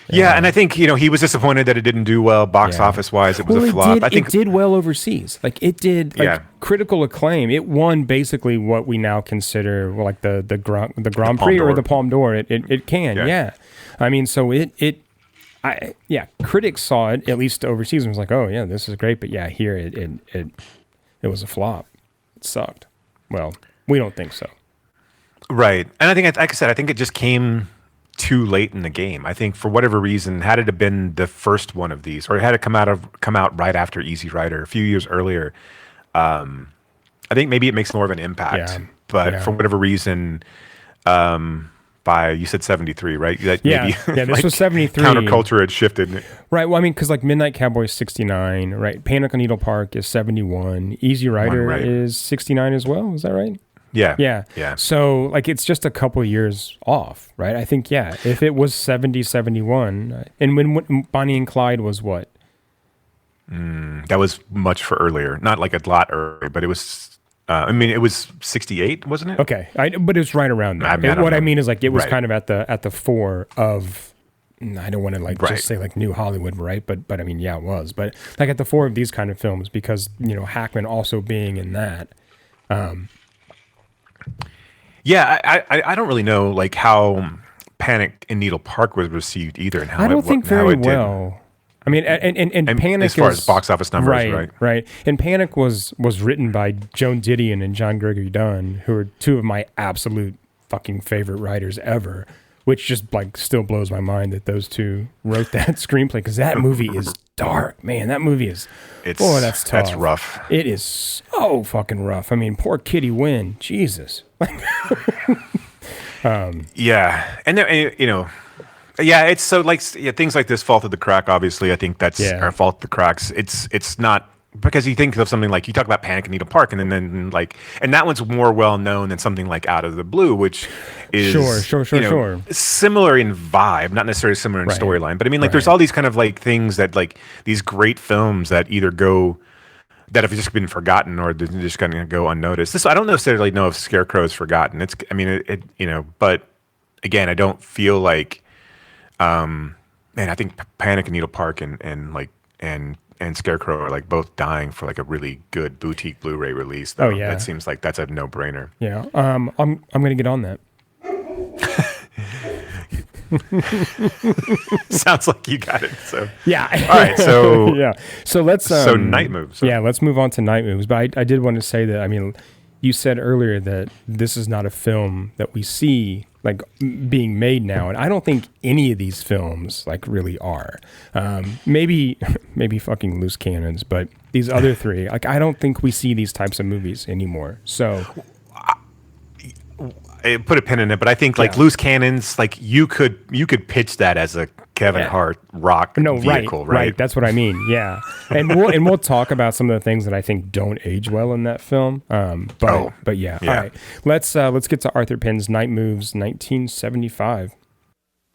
Yeah, and I think he was disappointed that it didn't do well box office wise. It was a flop. I think it did well overseas. Like it did critical acclaim. It won basically what we now consider like the Grand Prix or the Palme d'Or. It can, yeah. I mean, so critics saw it at least overseas and was like, oh yeah, this is great. But yeah, here it was a flop. It sucked. Well, we don't think so. Right, and I think, like I said, I think it just came too late in the game. I think for whatever reason, had it have been the first one of these, or had it come out right after Easy Rider, a few years earlier, I think maybe it makes more of an impact. Yeah. But for whatever reason, by you said 73, right? That maybe, this was 73. Counterculture had shifted. Right. Well, I mean, because like Midnight Cowboy is 69, right? Panic on Needle Park is 71. Easy Rider is 69 as well. Is that right? Yeah. So like it's just a couple years off, right? I think, if it was 70, 71, and when Bonnie and Clyde was what? That was much for earlier. Not like a lot earlier, but it was, it was 68, wasn't it? Okay. But it was right around there. I mean is like it was kind of at the fore of, I don't want to just say like New Hollywood, right? But I mean, it was. But like at the fore of these kind of films because, Hackman also being in that. I don't really know like how Panic in Needle Park was received either, and how I don't think very well. Did. I mean, and Panic as far as box office numbers, right. And Panic was written by Joan Didion and John Gregory Dunn, who are two of my absolute fucking favorite writers ever. Which just like still blows my mind that those two wrote that screenplay because that movie is dark, man. That movie is. That's tough. That's rough. It is so fucking rough. I mean, poor Kitty Wynn, Jesus. And it's so like things like this fall through the crack. Obviously, I think that's our fault. The cracks. It's not. Because you think of something like you talk about Panic in Needle Park, and then and that one's more well known than something like Out of the Blue, which is sure. Similar in vibe, not necessarily similar in storyline. But I mean, there's all these kind of like things that like these great films that either go that have just been forgotten or they're just going to go unnoticed. I don't necessarily know if Scarecrow is forgotten. But again, I don't feel like, I think Panic in Needle Park and Scarecrow are like both dying for like a really good boutique Blu-ray release. Though. That seems like that's a no-brainer. Yeah, I'm gonna get on that. Sounds like you got it. So yeah. All right. So So let's Night Moves. Yeah, let's move on to Night Moves. But I did want to say that I mean, you said earlier that this is not a film that we see like being made now, and I don't think any of these films like really are. Maybe fucking loose cannons, but these other three, like I don't think we see these types of movies anymore. So I put a pin in it, but I think like Loose Cannons, like you could pitch that as a Kevin Hart rock vehicle, right? That's what I mean. Yeah, and we'll talk about some of the things that I think don't age well in that film. But yeah. All right, let's get to Arthur Penn's Night Moves, 1975.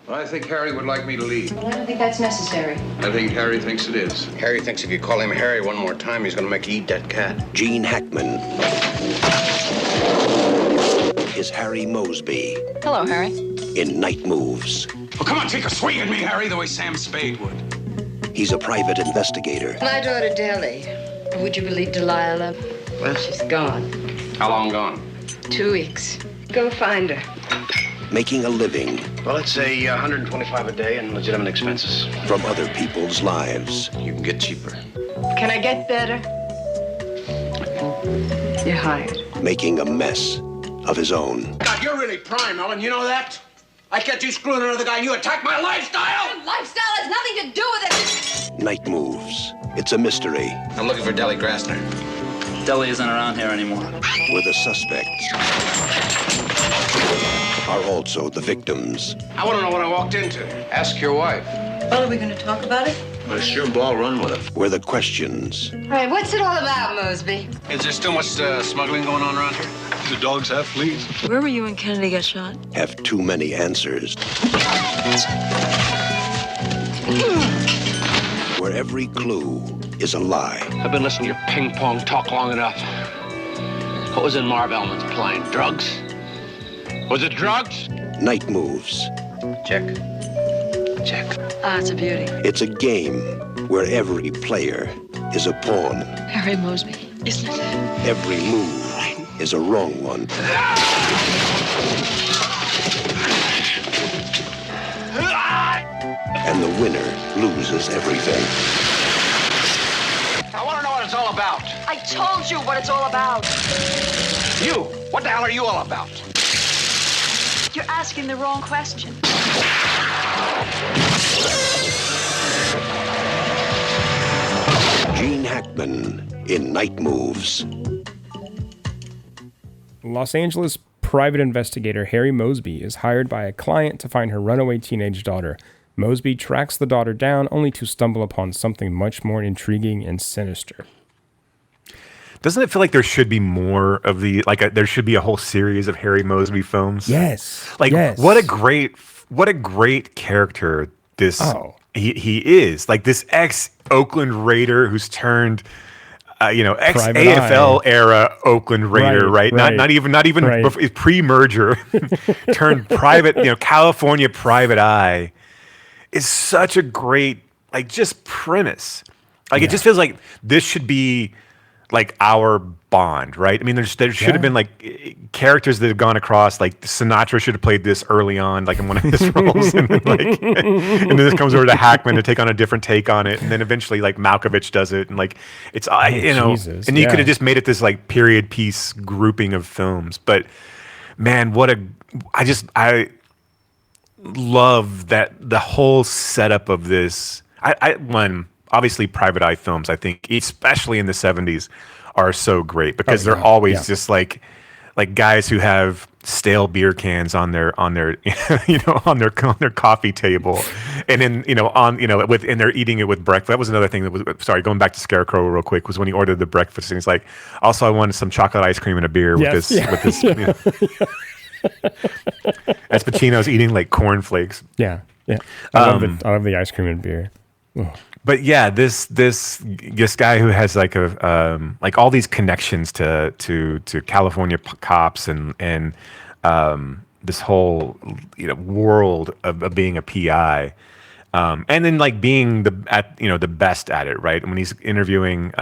Well, I think Harry would like me to leave. Well, I don't think that's necessary. I think Harry thinks it is. Harry thinks if you call him Harry one more time, he's going to make you eat that cat. Gene Hackman is Harry Mosby Hello, Harry. in Night Moves. Oh, come on, take a swing at me, Harry, the way Sam Spade would. He's a private investigator. My daughter, Deli. Would you believe Delilah? Well, she's gone. How long gone? 2 weeks. Go find her. Making a living Well, let's say 125 a day and legitimate expenses. from other people's lives. You can get cheaper. Can I get better? You're hired. Making a mess of his own. God, you're really prime, Ellen. You know that? I catch you screwing another guy and you attack my lifestyle! Lifestyle has nothing to do with it. Night Moves. It's a mystery I'm looking for Deli Grassner. Deli isn't around here anymore. where the suspects are also the victims. I want to know what I walked into. Ask your wife. Well, are we going to talk about it? Well, sure ball run with it. Where the questions All right, what's it all about, Mosby? Is there still much smuggling going on around here? The dogs have fleas. Where were you when Kennedy got shot? have too many answers. where every clue is a lie. I've been listening to your ping-pong talk long enough. What was in Marv Elman's plane? Drugs? Was it drugs? Night Moves. Check. Check. Ah, it's a beauty. It's a game where every player is a pawn. Harry Mosby, isn't it? Every move is a wrong one. And the winner loses everything. I want to know what it's all about. I told you what it's all about. You, what the hell are you all about? You're asking the wrong question. Gene Hackman in Night Moves. Los Angeles private investigator Harry Mosby is hired by a client to find her runaway teenage daughter. Mosby tracks the daughter down only to stumble upon something much more intriguing and sinister. Doesn't it feel like there should be more of there should be a whole series of Harry Mosby films? Yes. Like what a great character this he is. Like this ex-Oakland Raider who's turned ex-AFL era Oakland Raider, right? Not even pre-merger turned private, California private eye is such a great just premise. It just feels like this should be like our Bond, right? I mean, there should have been characters that have gone across. Like Sinatra should have played this early on, in one of his roles, and then this comes over to Hackman to take on a different take on it, and then eventually Malkovich does it, and it's Jesus, and you could have just made it this period piece grouping of films. But man, I love that the whole setup of this. Obviously, private eye films, I think, especially in the 70s, are so great because they're always just like guys who have stale beer cans on their on their coffee table, and then and they're eating it with breakfast. That was another thing that was going back to Scarecrow real quick, was when he ordered the breakfast and he's like, also I wanted some chocolate ice cream and a beer with this. As Pacino's eating cornflakes. Yeah. I love the ice cream and beer. Oh. But yeah, this guy who has all these connections to California cops and this whole world of being a PI, and then being the best at it, right? And when he's interviewing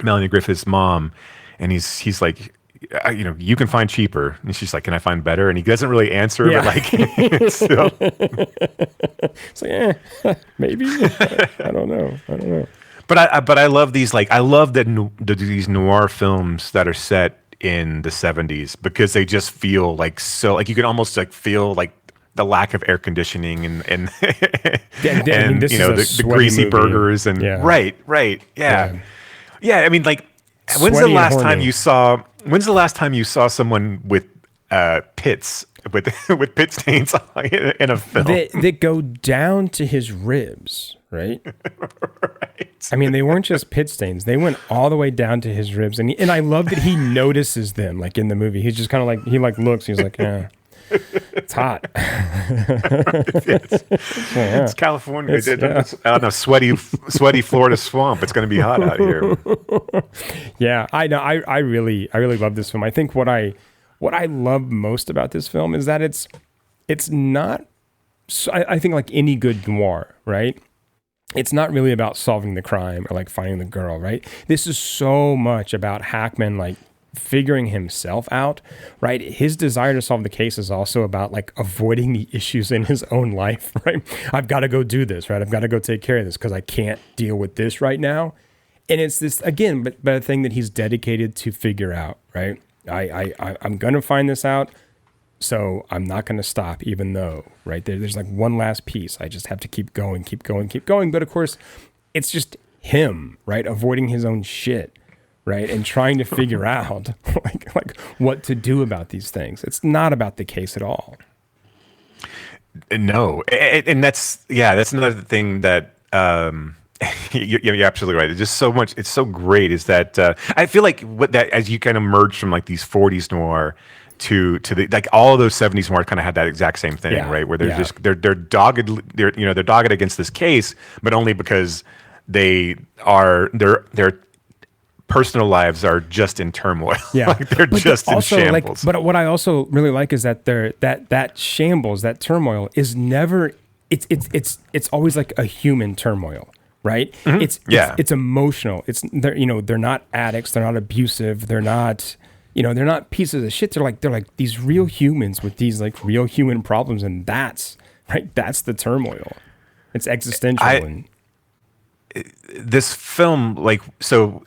Melanie Griffith's mom, and he's like, you can find cheaper, and she's like, can I find better? And he doesn't really answer, but still. It's maybe. I don't know. But I love these. I love these noir films that are set in the 70s because they just feel so you can almost feel the lack of air conditioning and the greasy movie. Burgers and right. Yeah. I mean, when's the last time you saw someone with pits with pit stains in a film that go down to his ribs, right? Right. I mean, they weren't just pit stains; they went all the way down to his ribs, and I love that he notices them. In the movie, he's just kind of he looks. He's like, yeah. It's hot. It's California. It's on a sweaty Florida swamp. It's going to be hot out here. Yeah, I know. I really love this film. I think what I love most about this film is that it's not. I think like any good noir, right? It's not really about solving the crime or finding the girl, right? This is so much about Hackman figuring himself out, right? His desire to solve the case is also about avoiding the issues in his own life, right? I've got to go do this, right? I've got to go take care of this because I can't deal with this right now. And it's this, again, but a thing that he's dedicated to figure out, right? I'm going to find this out, so I'm not going to stop, even though, right? There's one last piece. I just have to keep going. But of course, it's just him, right? Avoiding his own shit. Right, and trying to figure out what to do about these things. It's not about the case at all. No, and that's another thing that you're absolutely right. It's just so much. It's so great. Is that I feel like what that as you kind of merge from these 40s noir to the like all of those 70s more kind of had that exact same thing, right? Where they're just they're dogged, they're dogged against this case, but only because their personal lives are just in turmoil. Yeah, like they're but just also, in shambles. But what I also really like is that that shambles, that turmoil is never. It's always like a human turmoil, right? Mm-hmm. It's emotional. They're not addicts. They're not abusive. They're not. They're not pieces of shit. They're like these real humans with these like real human problems, and that's the turmoil. It's existential. This film, so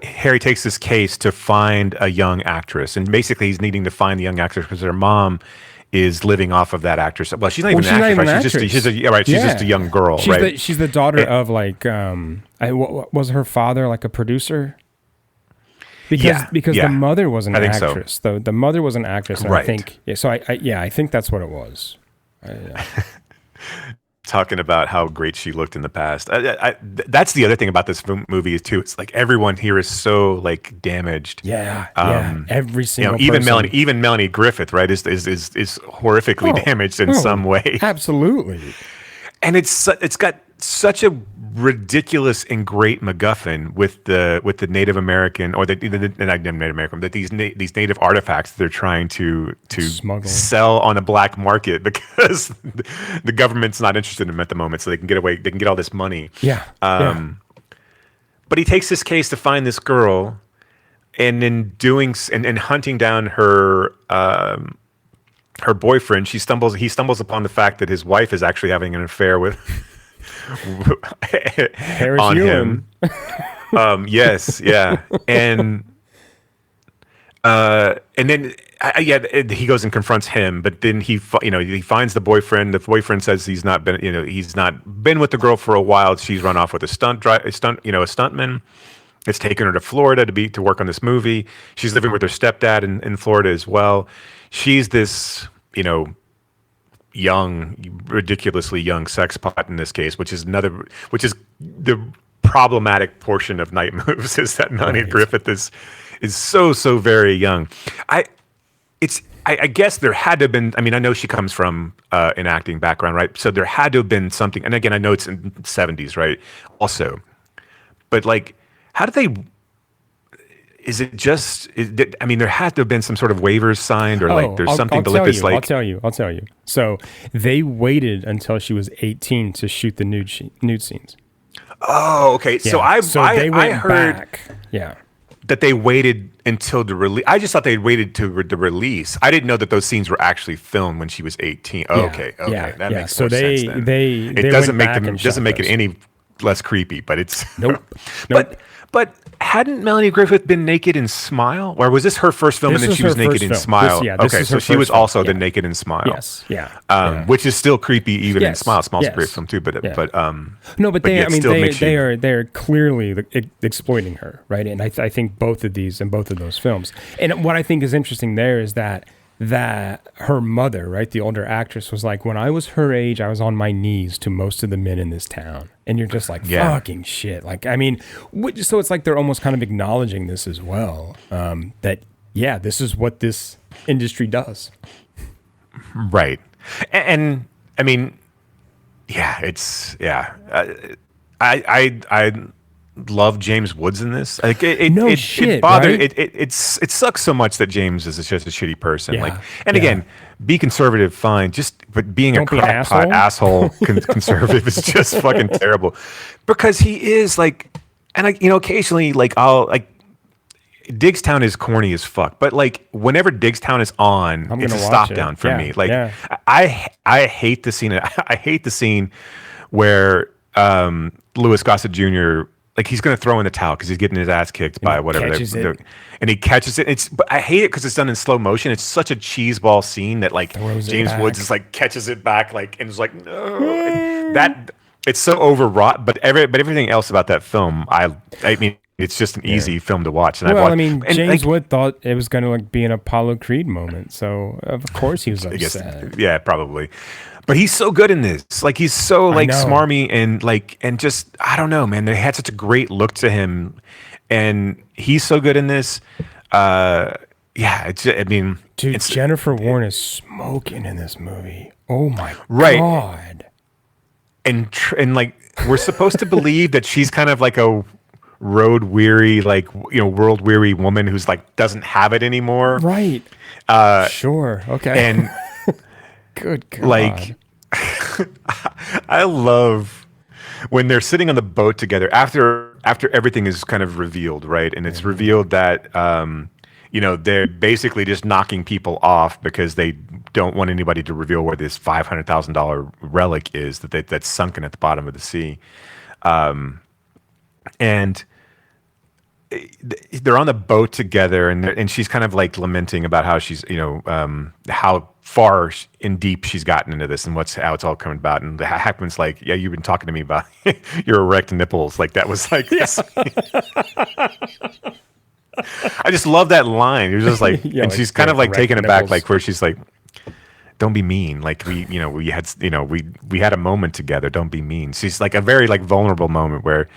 Harry takes this case to find a young actress, and basically he's needing to find the young actress because her mom is living off of that actress. Well, she's not even an actress, right? She's just a young girl, right? She's the daughter of what was her father, like a producer? Because the mother was an actress. So. The mother was an actress, and right. I think that's what it was. Talking about how great she looked in the past. That's the other thing about this movie is too. It's like everyone here is so like damaged. Every single even person. Melanie Griffith, right, is horrifically damaged in some way. Absolutely. And it's got such a ridiculous and great MacGuffin with the Native American or not Native American, but these native artifacts that they're trying to sell on a black market because the government's not interested in them at the moment, so they can get all this money. But he takes this case to find this girl, and in doing and hunting down her boyfriend, he stumbles upon the fact that his wife is actually having an affair with Harris on Ewan. him. Yes, yeah, and then he goes and confronts him, but then he finds the boyfriend. The boyfriend says he's not been with the girl for a while. She's run off with a stuntman. It's taken her to Florida to work on this movie. She's living with her stepdad in Florida as well. She's this, young, ridiculously young sex pot in this case, which is the problematic portion of Night Moves is that Melanie Griffith is so very young. I guess there had to have been. I mean, I know she comes from an acting background, right? So there had to have been something. And again, I know it's in the 70s, right? Also, but like, how do they? Is it just? There had to have been some sort of waivers signed, or there's something to let this like. I'll tell you. So they waited until she was 18 to shoot the nude scenes. Oh, okay. Yeah. So I heard back. Yeah. That they waited until the release. I just thought they waited to the release. I didn't know that those scenes were actually filmed when she was 18. Oh, okay, that makes more sense. Then. It doesn't make it any less creepy, but it's nope. But hadn't Melanie Griffith been naked in Smile, or was this her first film and then she was naked in Smile? Okay, so she was also the naked in Smile. Yes, yeah. Which is still creepy even in Smile. Smile's a great film too, but they're clearly exploiting her, right? And I think both of those films. And what I think is interesting there is that her mother, right, the older actress, was like, when I was her age, I was on my knees to most of the men in this town. And you're just like, fucking shit. Like, so it's like they're almost kind of acknowledging this as well. That, this is what this industry does. Right. I love James Woods in this. Like it bothered right? it sucks so much that James is just a shitty person. Again, be conservative, fine. But being a crackpot asshole conservative is just fucking terrible. Because he is like, and occasionally Diggstown is corny as fuck. But whenever Diggstown is on, it's a stop down for me. I hate the scene. I hate the scene where Louis Gossett Jr. He's going to throw in the towel because he's getting his ass kicked by whatever. And he catches it. But I hate it because it's done in slow motion. It's such a cheeseball scene that James Woods is catches it back and is like, no. That it's so overwrought. But everything else about that film, I mean, it's just an easy film to watch. And James Wood thought it was going to be an Apollo Creed moment, so of course he was upset. Yeah, probably. But he's so good in this. He's so smarmy and just I don't know, man. They had such a great look to him, and he's so good in this. Dude, Jennifer Warren is smoking in this movie. Oh my God. And like we're supposed to believe that she's kind of like a road weary, like, you know, world weary woman who's like doesn't have it anymore. Right. Sure. Okay. And good God. Like I love when they're sitting on the boat together after everything is kind of revealed, right? And it's revealed that you know, they're basically just knocking people off because they don't want anybody to reveal where this $500,000 relic is that's sunken at the bottom of the sea. And they're on the boat together, and she's kind of like lamenting about how she's, you know, how far in deep she's gotten into this and how it's all coming about. And the Hackman's like, yeah, you've been talking to me about your erect nipples. Like that was like, I just love that line. It was just like, and like, she's kind of like taken aback, like where she's like, don't be mean. Like we had a moment together. Don't be mean. She's like a very like vulnerable moment where,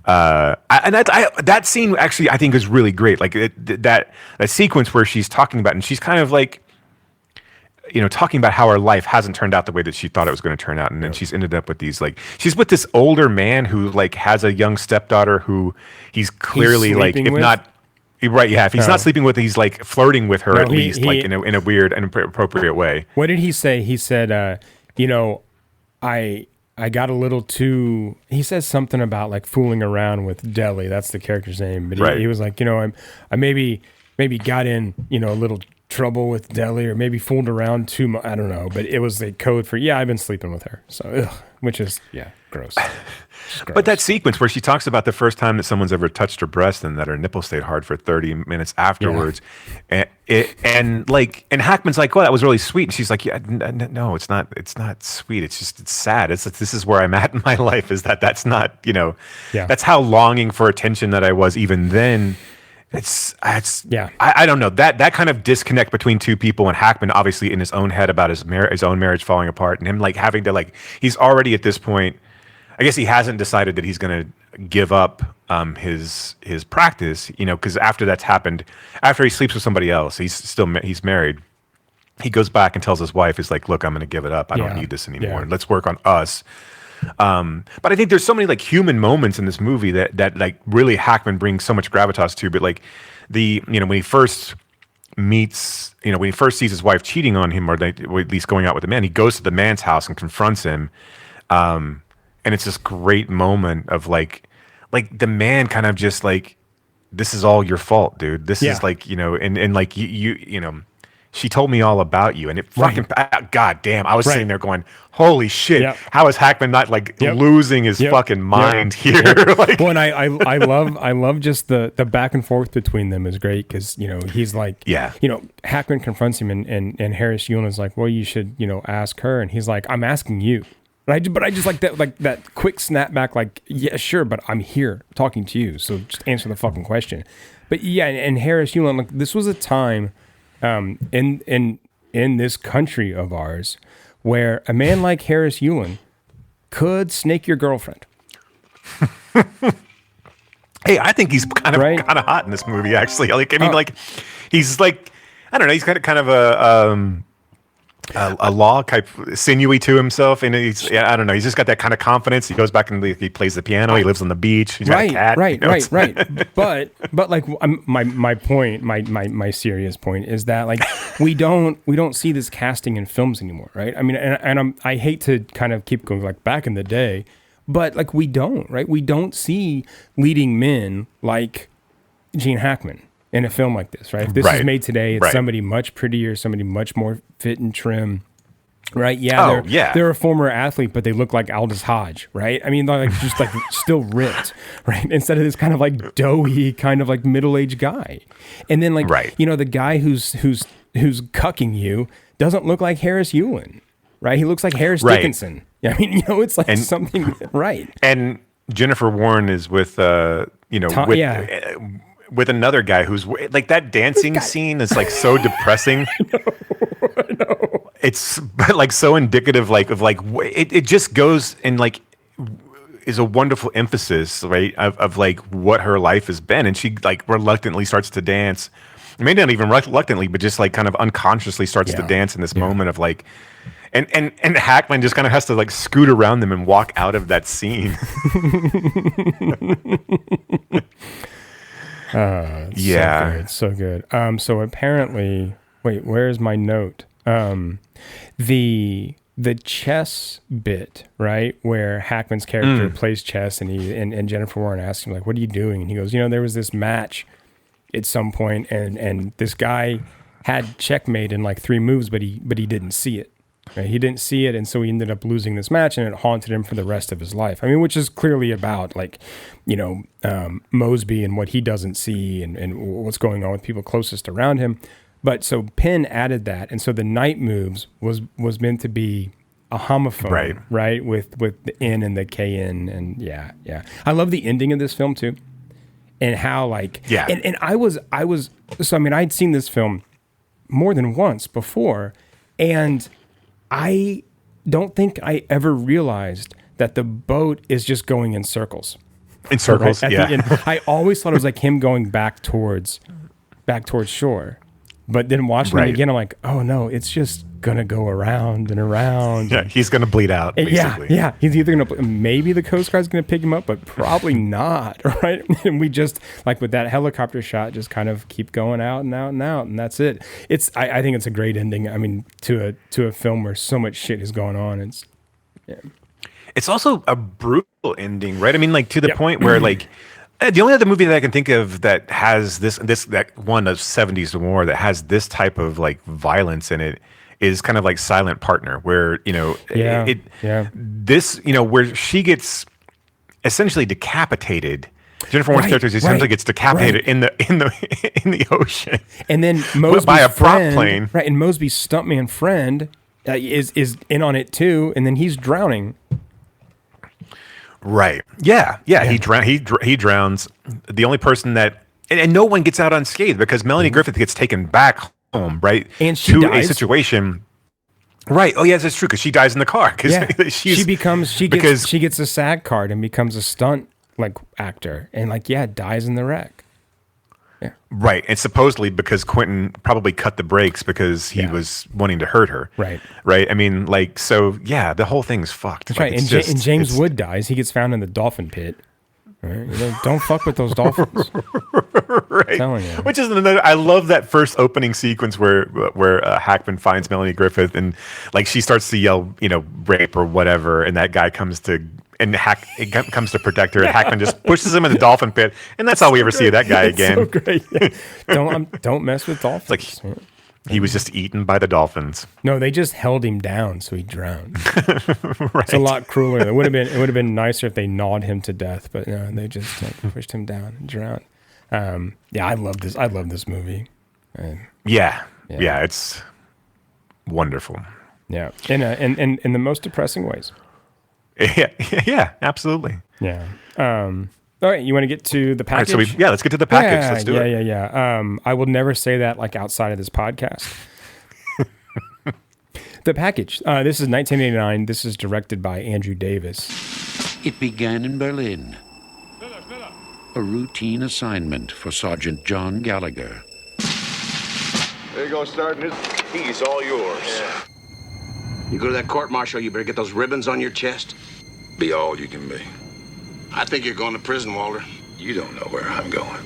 that scene actually I think is really great. Like that sequence where she's talking about, and she's kind of like, you know, talking about how her life hasn't turned out the way that she thought it was going to turn out. And then she's ended up with these, like, she's with this older man who like has a young stepdaughter who he's clearly like, if with? Not, right, yeah. If he's not sleeping with, he's like flirting with her at least, like in a weird and inappropriate way. What did he say? He said, you know, I got a little too. He says something about like fooling around with Deli. That's the character's name. But he was like, you know, I maybe got in, you know, a little trouble with Deli, or maybe fooled around too much. I don't know. But it was a code for I've been sleeping with her. So, which is gross. But that sequence where she talks about the first time that someone's ever touched her breast and that her nipple stayed hard for 30 minutes afterwards, and Hackman's like, "Well, that was really sweet," and she's like, "Yeah, no, it's not sweet. It's just it's sad. This is where I'm at in my life. Is that's not, you know, that's how longing for attention that I was even then." I don't know, that kind of disconnect between two people, and Hackman obviously in his own head about his own marriage falling apart, and him like having to like, he's already at this point, I guess he hasn't decided that he's going to give up his practice, you know, because after that's happened, after he sleeps with somebody else, he's married. He goes back and tells his wife, he's like, look, I'm going to give it up. I don't need this anymore. Let's work on us. But I think there's so many like human moments in this movie that like really Hackman brings so much gravitas to. But like when he first meets, you know, when he first sees his wife cheating on him, or at least going out with a man, he goes to the man's house and confronts him. And it's this great moment of like the man kind of just like, this is all your fault, dude. This is like, you know, and like you know, she told me all about you, and it fucking, god damn, I was sitting there going, holy shit, how is Hackman not like losing his fucking mind here? Like, well, and I love just the back and forth between them is great, because, you know, he's like, you know, Hackman confronts him, and Harris Yulin is like, well, you should, you know, ask her, and he's like, I'm asking you. But I just like that quick snapback, like, yeah, sure, but I'm here talking to you, so just answer the fucking question. But yeah, and Harris Yulin, like, this was a time in this country of ours where a man like Harris Yulin could snake your girlfriend. Hey, I think he's kind of hot in this movie, actually. Like, I mean, like, he's like, I don't know, he's kind of a law type, sinewy to himself, and he's, I don't know, he's just got that kind of confidence. He goes back and he plays the piano. He lives on the beach. He's got a cat. Right. But like my point, my serious point is that like we don't see this casting in films anymore, right? I mean, and I hate to kind of keep going like back in the day, but like we don't see leading men like Gene Hackman in a film like this, right? If this is made today, it's somebody much prettier, somebody much more fit and trim, right? Yeah, they're a former athlete, but they look like Aldous Hodge, right? I mean, they're like just like still ripped, right? Instead of this kind of like doughy, kind of like middle-aged guy, and then like you know, the guy who's cucking you doesn't look like Harris Yulin, right? He looks like Harris Dickinson. I mean, you know, it's like something And Jennifer Warren is with you know, with another guy who's like, that dancing scene is like so depressing. I know. It's like so indicative, like of like it just goes and like is a wonderful emphasis, right, of like what her life has been, and she like reluctantly starts to dance maybe not even reluctantly, but just like kind of unconsciously starts to dance in this moment of like, and Hackman just kind of has to like scoot around them and walk out of that scene. So good. So apparently, wait, where's my note? The chess bit, right, where Hackman's character plays chess, and he and Jennifer Warren asks him like, "What are you doing?" And he goes, "There was this match at some point, and this guy had checkmate in like 3 moves, but he didn't see it. Right? He didn't see it, and so he ended up losing this match, and it haunted him for the rest of his life. I mean, which is clearly about like, Mosby and what he doesn't see, and what's going on with people closest around him. But so Penn added that, and so the night moves was meant to be a homophone, right? With the N and the KN, and yeah. I love the ending of this film too, and how like and I was so I mean I'd seen this film more than once before, and I don't think I ever realized that the boat is just going in circles. In circles, right? I always thought it was like him going back towards shore. But then watching it again, I'm like, oh no, it's just gonna go around and around. Yeah, he's gonna bleed out. Basically. Yeah. He's either gonna maybe the Coast Guard's gonna pick him up, but probably not, right? And we just like with that helicopter shot, just kind of keep going out and out and out, and that's it. I think it's a great ending. I mean, to a film where so much shit is going on. It's also a brutal ending, right? I mean, like to the point where like. The only other movie that I can think of that has that one of 70s war that has this type of like violence in it is kind of like Silent Partner, where this where she gets essentially decapitated. Jennifer Warren's character essentially gets decapitated in the ocean, and then Mosby's by a prop plane, right? And Mosby's stuntman friend is in on it too, and then he's drowning. Right. Yeah. He drowns. The only person that and no one gets out unscathed because Melanie Griffith gets taken back home, right? And she to dies. A situation. Right. Oh, yes, that's true because she dies in the car. She gets a SAG card and becomes a stunt like actor and dies in the wreck. Yeah. Right. And supposedly because Quentin probably cut the brakes because he was wanting to hurt her. Right. Right. I mean, the whole thing's fucked. That's right. And James Wood dies. He gets found in the dolphin pit. Right? Don't fuck with those dolphins. Right. I'm telling you. Which is another. I love that first opening sequence where Hackman finds Melanie Griffith and like she starts to yell, rape or whatever, and that guy comes to protect her, and Hackman just pushes him in the dolphin pit, and that's all we ever see of that guy again. So great. Yeah. Don't mess with dolphins. He was just eaten by the dolphins. No, they just held him down so he drowned. Right. It's a lot crueler. It would have been nicer if they gnawed him to death, but no, they just pushed him down and drowned. I love this. I love this movie. Yeah, it's wonderful. Yeah, in the most depressing ways. Yeah, absolutely. Yeah. All right, you want to get to the package? All right, let's get to the package. Let's do it. Yeah. I will never say that like outside of this podcast. The package. This is 1989. This is directed by Andrew Davis. It began in Berlin. A routine assignment for Sergeant John Gallagher. There you go, Sergeant. He's all yours. Yeah. You go to that court-martial, you better get those ribbons on your chest. Be all you can be. I think you're going to prison, Walter. You don't know where I'm going.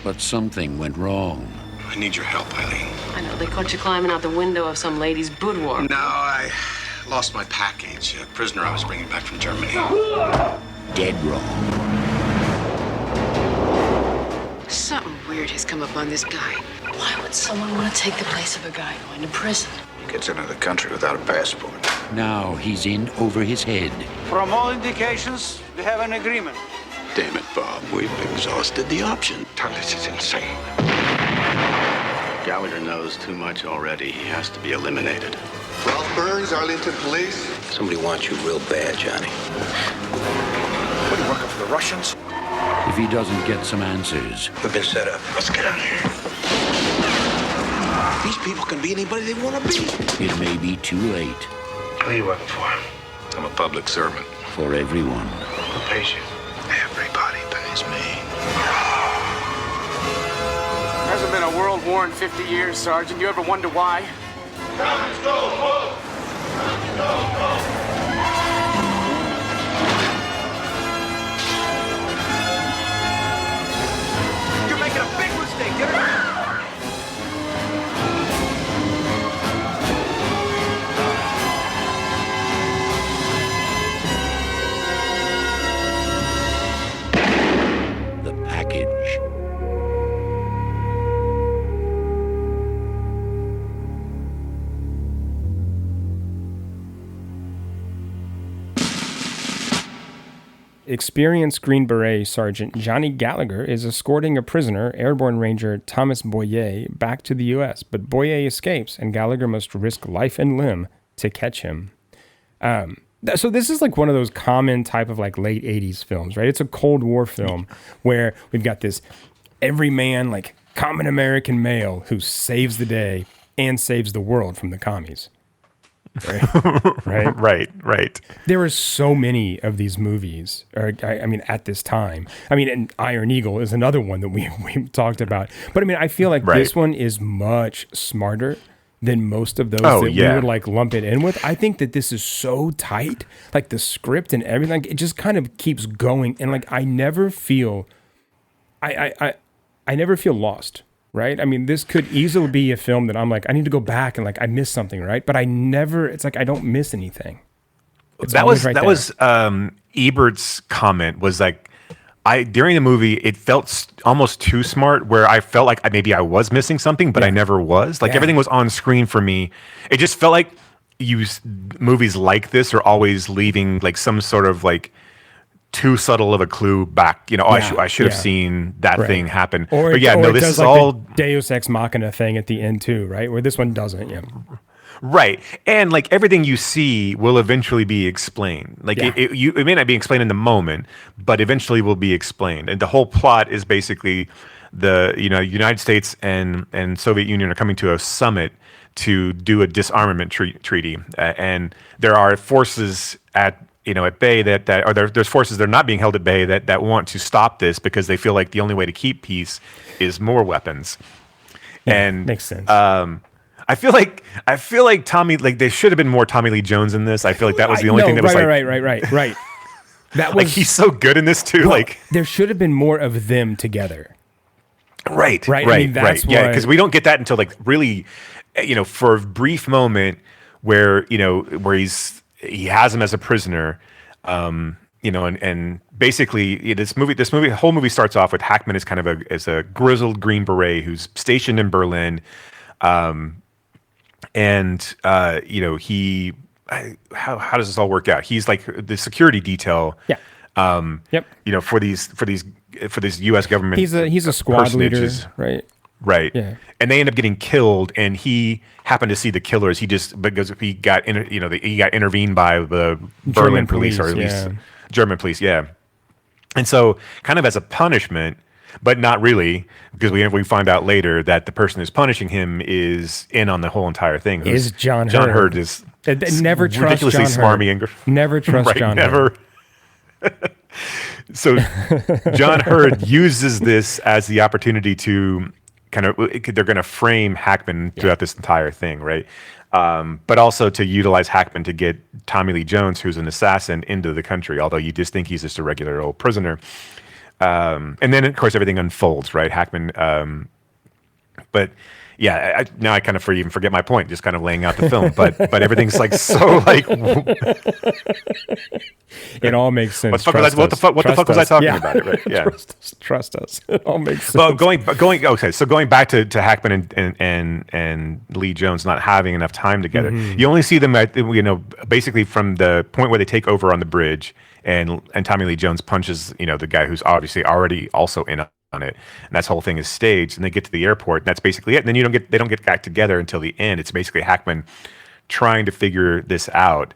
But something went wrong. I need your help, Eileen. I know. They caught you climbing out the window of some lady's boudoir. No, I lost my package. A prisoner I was bringing back from Germany. Dead wrong. Something weird has come upon this guy. Why would someone want to take the place of a guy going to prison? He gets into the country without a passport. Now he's in over his head. From all indications, we have an agreement. Damn it, Bob. We've exhausted the option. This is insane. Gallagher knows too much already. He has to be eliminated. Ralph Burns, Arlington Police. Somebody wants you real bad, Johnny. What are you working for the Russians? If he doesn't get some answers, We've been set up. Let's get out of here. These people can be anybody they want to be. it may be too late. Who are you working for? I'm a public servant. For everyone. Who pays you? Everybody pays me. As been a world war in 50 years, Sergeant. You ever wonder why? You're making a big mistake. Get it? The package. Experienced Green Beret Sergeant Johnny Gallagher is escorting a prisoner, Airborne Ranger Thomas Boyer, back to the U.S., but Boyer escapes, and Gallagher must risk life and limb to catch him. So this is like one of those common type of like late 80s films, right? It's a Cold War film where we've got this everyman, like common American male who saves the day and saves the world from the commies. Right. There were so many of these movies, I mean, at this time. I mean, and Iron Eagle is another one that we talked about. But I mean, I feel like this one is much smarter than most of those that we would like lump it in with. I think that this is so tight, like the script and everything, it just kind of keeps going. And like, I never feel lost. Right? I mean, this could easily be a film that I'm like, I need to go back and like, I missed something, right? But it's like, I don't miss anything. That was Ebert's comment was like, during the movie, it felt almost too smart where I felt like maybe I was missing something, but I never was. Like everything was on screen for me. It just felt like movies like this are always leaving like some sort of like too subtle of a clue back, I should have seen that thing happen. But this is like all Deus Ex Machina thing at the end too, right? Where this one doesn't. Yeah. Right. And like everything you see will eventually be explained. Like it may not be explained in the moment, but eventually will be explained. And the whole plot is basically the United States and Soviet Union are coming to a summit to do a disarmament treaty. And there are forces at bay there's forces that are not being held at bay that want to stop this because they feel like the only way to keep peace is more weapons. And makes sense. I feel like Tommy, like there should have been more Tommy Lee Jones in this. I feel like that was the only thing that was like right. That was like he's so good in this too. Like there should have been more of them together. Right. I mean, that's Yeah, because we don't get that until like really, for a brief moment where he has him as a prisoner, and basically this whole movie starts off with Hackman as kind of a grizzled Green Beret who's stationed in Berlin, how does this all work out? He's like the security detail. Yeah. For these U.S. government. He's a squad leader, right? Right. Yeah. And they end up getting killed, and he happened to see the killers. Because he got intervened by the Berlin police, or at least German police. Yeah. And so, kind of as a punishment, but not really, because we find out later that the person who's punishing him is in on the whole entire thing. Is John Hurd. John Hurd is never trust ridiculously John smarmy Hurd. Never trust John Hurd. So John Hurd uses this as the opportunity to they're going to frame Hackman throughout this entire thing, right? But also to utilize Hackman to get Tommy Lee Jones, who's an assassin, into the country, although you just think he's just a regular old prisoner. And then, of course, everything unfolds, right? Hackman, but yeah, now I kind of even forget my point, just kind of laying out the film, but everything's like so like. It all makes sense. What the fuck was I talking about? It, right? Yeah, trust us. It all makes sense. Well, going back to Hackman and Lee Jones not having enough time together. Mm-hmm. You only see them at basically from the point where they take over on the bridge, and Tommy Lee Jones punches the guy who's obviously already also in on it, and that whole thing is staged, and they get to the airport, and that's basically it. And then they don't get back together until the end. It's basically Hackman trying to figure this out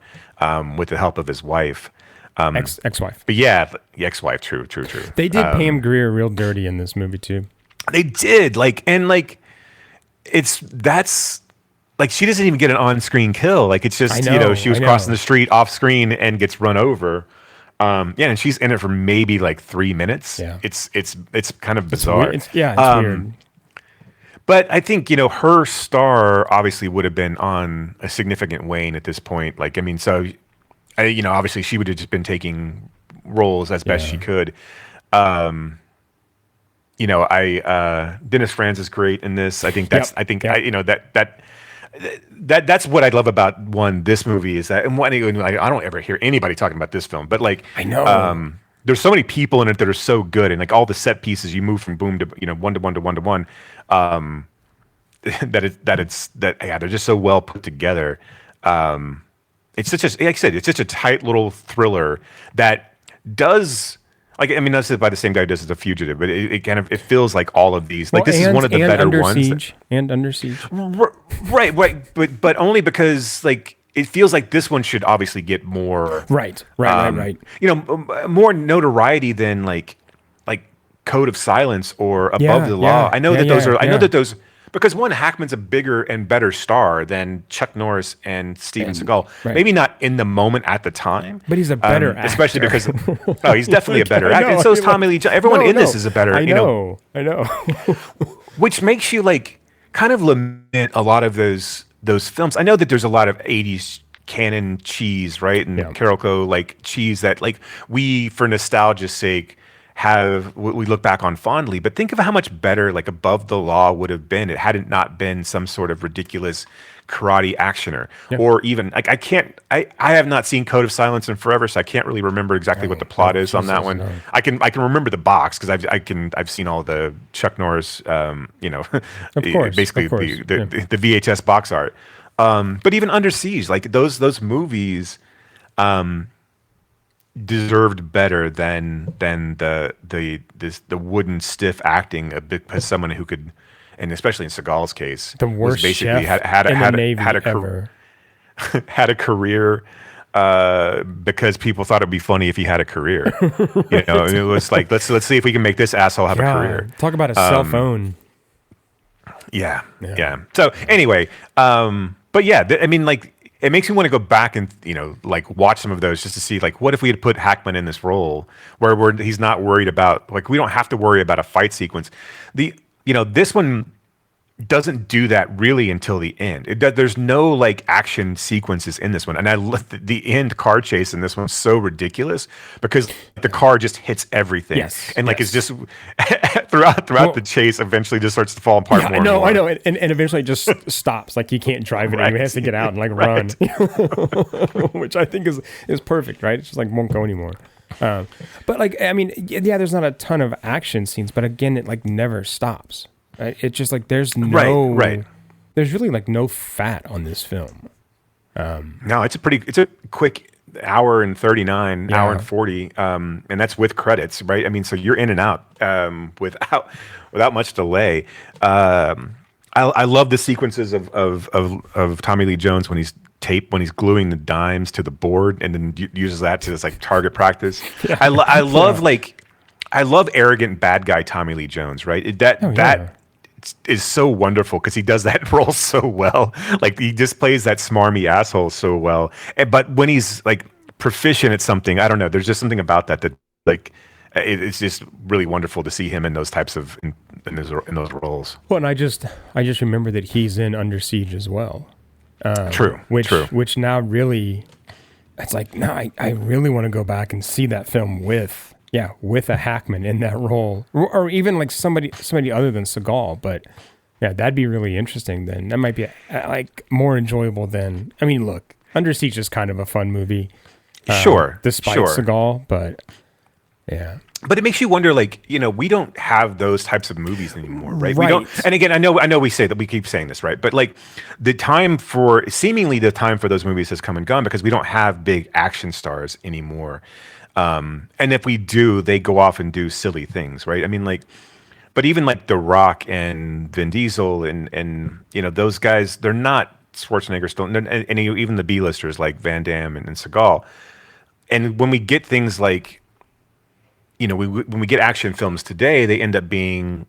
with the help of his wife, ex-wife. But yeah, the ex-wife. True. They did Pam Grier real dirty in this movie too. They did that's she doesn't even get an on-screen kill. Like it's just she was crossing the street off screen and gets run over. And she's in it for maybe like 3 minutes. Yeah. It's kind of bizarre. It's weird. But I think, her star obviously would have been on a significant wane at this point. Like, I mean, so, obviously she would have just been taking roles as best she could. Dennis Franz is great in this. I think that's, that's what I love about this movie is that, and I don't ever hear anybody talking about this film, but like, I know. There's so many people in it that are so good, and like all the set pieces, you move from boom to one to one to one to one. They're just so well put together. It's such like I said, it's such a tight little thriller that does. Like, I mean, that's by the same guy who does The Fugitive, but it kind of feels like all of these. Like, this is one of the better Under ones. Siege, and Under Siege. Right, but only because like it feels like this one should obviously get more right. More notoriety than like Code of Silence or Above the Law. I know that those are. I know that those. Because one, Hackman's a bigger and better star than Chuck Norris and Steven Seagal. Right. Maybe not in the moment at the time, but he's a better actor. Especially because he's definitely a better actor. And so is Tommy Lee Jones. Everyone in this is a better. I know. Which makes you like kind of lament a lot of those films. I know that there's a lot of '80s canon cheese, right, and Carolco like cheese that like we, for nostalgia's sake, we look back on fondly, but think of how much better like Above the Law would have been. It hadn't not been some sort of ridiculous karate actioner, or even like I have not seen Code of Silence in forever, so I can't really remember exactly what the plot is on that one. I can remember the box because I've seen all the Chuck Norris, of course, basically the VHS box art. But even Under Siege, like those movies. Deserved better than the wooden stiff acting because someone who could, and especially in Seagal's case, the worst basically chef had a career because people thought it'd be funny if he had a career. It was like let's see if we can make this asshole have a career. Talk about a cell phone. Yeah. So anyway, but yeah, I mean, like. It makes me want to go back and like watch some of those just to see like what if we had put Hackman in this role where he's not worried about like we don't have to worry about a fight sequence. This one doesn't do that really until the end. There's no like action sequences in this one, and I love the end car chase in this one so ridiculous because the car just hits everything, and like it's just throughout the chase, eventually just starts to fall apart. I know, and eventually it just stops. Like he can't drive it anymore; he has to get out and like run, which I think is perfect, right? It's just like won't go anymore. But like I mean, there's not a ton of action scenes, but again, it like never stops. Right? It's just like there's there's really like no fat on this film. No, it's a quick hour and 39, hour and 40, and that's with credits, right? I mean, so you're in and out without much delay. I love the sequences of Tommy Lee Jones when he's gluing the dimes to the board and then uses that to like target practice. I love arrogant bad guy Tommy Lee Jones, right? That is so wonderful because he does that role so well. Like he just plays that smarmy asshole so well. But when he's like proficient at something, I don't know. There's just something about that like it's just really wonderful to see him in those types of in those roles. Well, and I just remember that he's in Under Siege as well. True. Which now really, it's like now I really want to go back and see that film with a Hackman in that role, or even like somebody other than Seagal. But yeah, that'd be really interesting. Then that might be like more enjoyable than. I mean, look, Under Siege is kind of a fun movie, despite Seagal. But yeah. But it makes you wonder, like, we don't have those types of movies anymore, right? We don't. And again, I know we say that, we keep saying this, right? But like seemingly the time for those movies has come and gone because we don't have big action stars anymore. And if we do, they go off and do silly things, right? I mean, like, but even like The Rock and Vin Diesel and those guys, they're not Schwarzenegger still, and even the B-listers like Van Damme and Seagal. And when we get things like, when we get action films today, they end up being,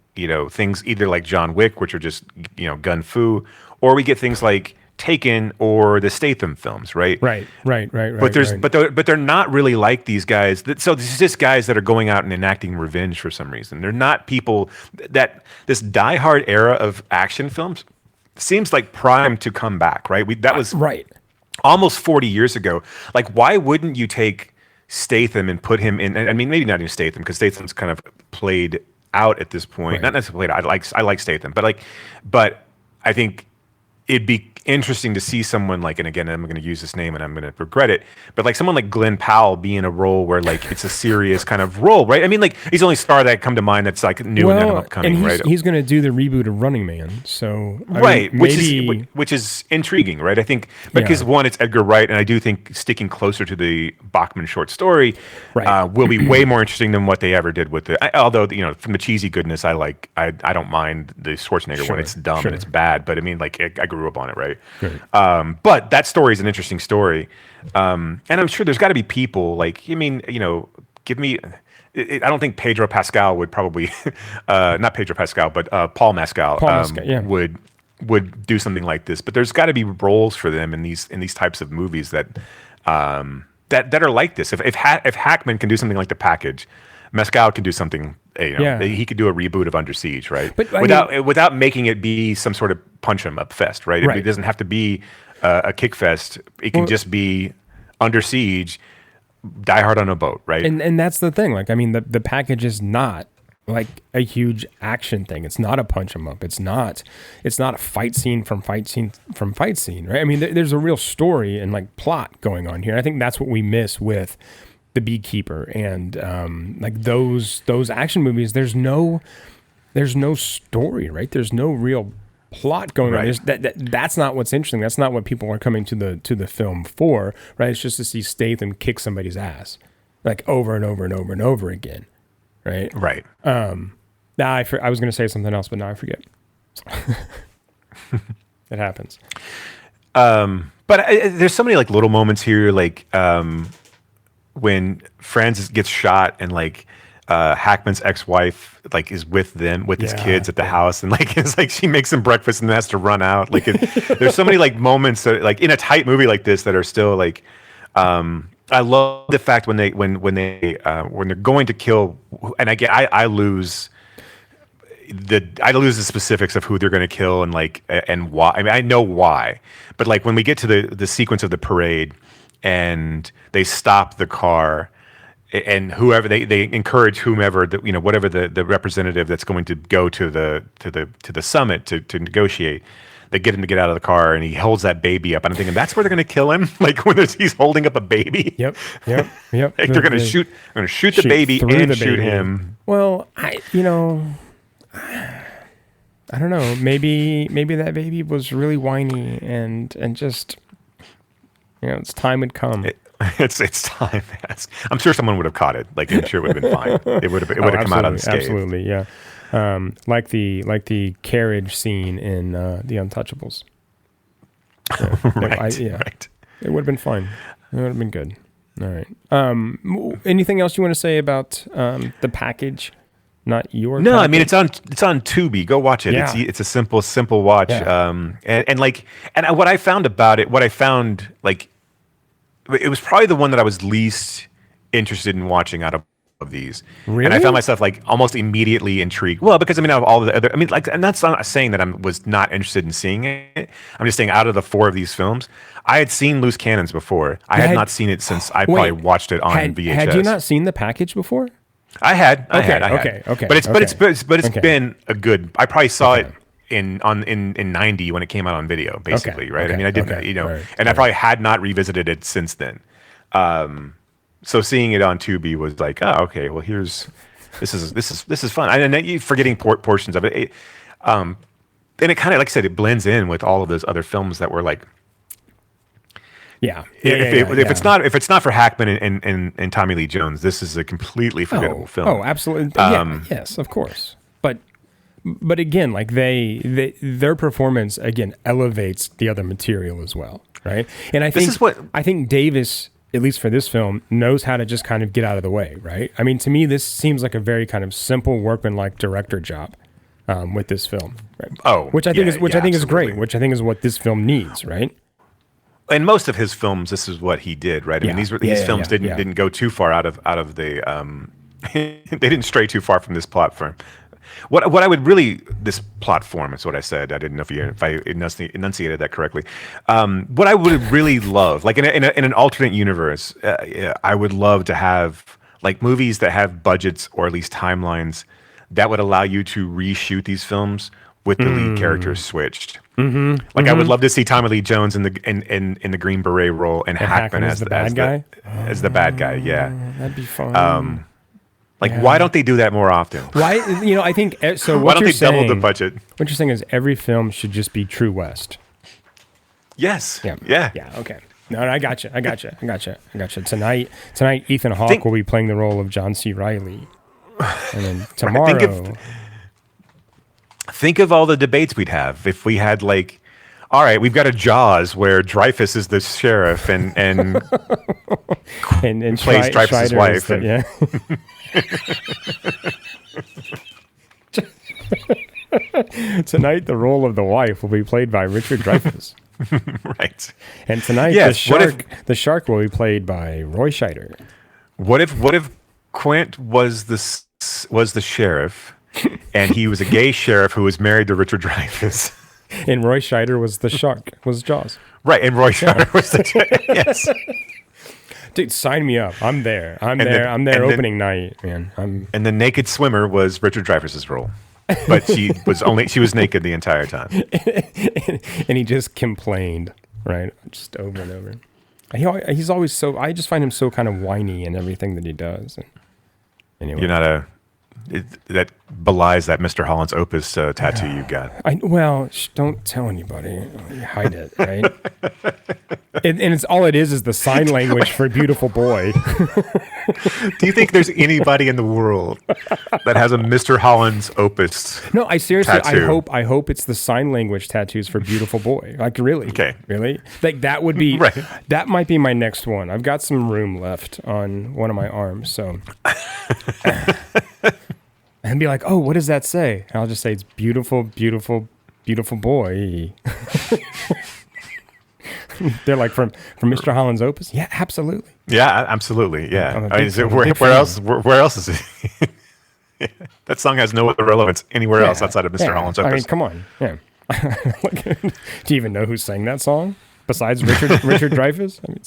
things either like John Wick, which are just, gun fu, or we get things like Taken or the Statham films, right? Right. But they're not really like these guys. So this is just guys that are going out and enacting revenge for some reason. They're not people that this diehard era of action films seems like primed to come back, right? That was right almost 40 years ago. Like, why wouldn't you take Statham and put him in? I mean, maybe not even Statham, because Statham's kind of played out at this point. Right. Not necessarily played out. I like Statham, but I think it'd be interesting to see someone like, and again, I'm going to use this name and I'm going to regret it, but like someone like Glenn Powell be in a role where like it's a serious kind of role, right? I mean, like he's the only star that come to mind that's like new and upcoming, and right? He's going to do the reboot of Running Man, so right, maybe which is intriguing, right? I think because one, it's Edgar Wright, and I do think sticking closer to the Bachman short story will be way more interesting than what they ever did with it. Although from the cheesy goodness, I don't mind the Schwarzenegger one. It's dumb and it's bad, but I mean, like I grew up on it, right? But that story is an interesting story, and I'm sure there's got to be people like, give me. I don't think Pedro Pascal would probably, not Pedro Pascal, but Paul Mescal, would do something like this. But there's got to be roles for them in these types of movies that are like this. If Hackman can do something like The Package, Mescal can do something. He could do a reboot of Under Siege, right? But without making it be some sort of punch 'em up fest, right? It doesn't have to be a kick fest. It can just be Under Siege, Die Hard on a boat, right? And that's the thing. Like, I mean, the Package is not like a huge action thing. It's not a punch 'em up. It's not a fight scene, right? I mean, there's a real story and like plot going on here. I think that's what we miss with The Beekeeper and like those action movies. There's no story, right? There's no real plot going on. That's not what's interesting. That's not what people are coming to the film for, right? It's just to see Statham kick somebody's ass like over and over and over and over again, right? Right. Now I was going to say something else, but now I forget. It happens. But there's so many like little moments here, like when Francis gets shot and like Hackman's ex-wife like is with his kids at the house, and like it's like she makes him breakfast and then has to run out. Like there's so many like moments that, like in a tight movie like this that are still like I love the fact when they're going to kill, and I lose the specifics of who they're going to kill and like and why. I mean, I know why, but like when we get to the sequence of the parade and they stop the car and whoever they encourage whomever whatever the representative that's going to go to the summit to negotiate, they get him to get out of the car and he holds that baby up. And I'm thinking that's where they're going to kill him, like when he's holding up a baby. Yep. Like they're going to shoot the baby and shoot him. Well, I don't know. Maybe that baby was really whiny and just its time had come. It's time. I'm sure someone would have caught it. Like I'm sure it would have been fine. It would have come out unscathed. Absolutely, yeah. Like the carriage scene in The Untouchables. Right. It would have been fine. It would have been good. All right. Anything else you want to say about The Package? Not your. No, package? I mean it's on Tubi. Go watch it. Yeah. It's a simple watch. Yeah. And what I found about it, it was probably the one that I was least interested in watching out of these. Really? And I found myself like almost immediately intrigued. Well, because I mean, out of all the other, and that's not saying that I was not interested in seeing it. I'm just saying out of the four of these films, I had seen Loose Cannons before. I had not seen it since I probably watched it on VHS. Had you not seen The Package before? I had. Okay. But it's been a good. I probably saw it in 90 when it came out on video, basically, right? I mean, I didn't, and I probably had not revisited it since then. So seeing it on Tubi was like, oh, okay, well, this is fun. And then you forgetting portions of it. And it kind of, like I said, it blends in with all of those other films that were like. If it's not for Hackman and Tommy Lee Jones, this is a completely forgettable film. Oh, absolutely. Yes, of course. But again, like their performance again elevates the other material as well, right? And I think Davis, at least for this film, knows how to just kind of get out of the way, right? I mean, to me, this seems like a very kind of simple workmanlike director job. with this film. Right? Oh, which I think is absolutely. great. Which I think is what this film needs, right? In most of his films, this is what he did, right? I mean, these films didn't go too far out of the they didn't stray too far from this platform. What I would really this platform is what I said. I didn't know if I enunciated that correctly. What I would really love, like in an alternate universe, I would love to have like movies that have budgets or at least timelines that would allow you to reshoot these films with the lead characters switched. I would love to see Tommy Lee Jones in the Green Beret role and Hackman as the bad guy. As the bad guy, yeah. That'd be fun. Why don't they do that more often? Why? I think so. Why don't they double the budget? What you're saying is every film should just be True West. Yes. Yeah. Okay. No, I got you. Tonight, Ethan Hawke will be playing the role of John C. Reilly, and then tomorrow. Think of all the debates we'd have if we had all right, we've got a Jaws where Dreyfus is the sheriff and plays Dreyfus's wife. Tonight, the role of the wife will be played by Richard Dreyfuss. Right. And tonight, the shark will be played by Roy Scheider. What if Quint was the sheriff, and he was a gay sheriff who was married to Richard Dreyfuss? And Roy Scheider was the shark, was Jaws. Right, and Roy Scheider was the yes. Dude, sign me up. I'm there. I'm there opening night, man. And the naked swimmer was Richard Dreyfuss's role. But she was naked the entire time. And he just complained, right? Just over and over. He's always so, I just find him so kind of whiny in everything that he does. And anyway. You're not that belies that Mr. Holland's Opus tattoo you got. Don't tell anybody. You hide it, right? and it's all it is the sign language for beautiful boy. Do you think there's anybody in the world that has a Mr. Holland's Opus? No, I seriously, tattoo? I hope it's the sign language tattoos for beautiful boy. Like really, okay, really, like that would be right. That might be my next one. I've got some room left on one of my arms, so. And be like, oh, what does that say? And I'll just say it's beautiful, beautiful, beautiful boy. They're like from Mr. Holland's Opus. Yeah, absolutely. Yeah, absolutely. Yeah. Where else is it? That song has no other relevance anywhere else outside of Mr. Holland's Opus. I mean, come on. Yeah. Do you even know who sang that song besides Richard Dreyfuss? I mean,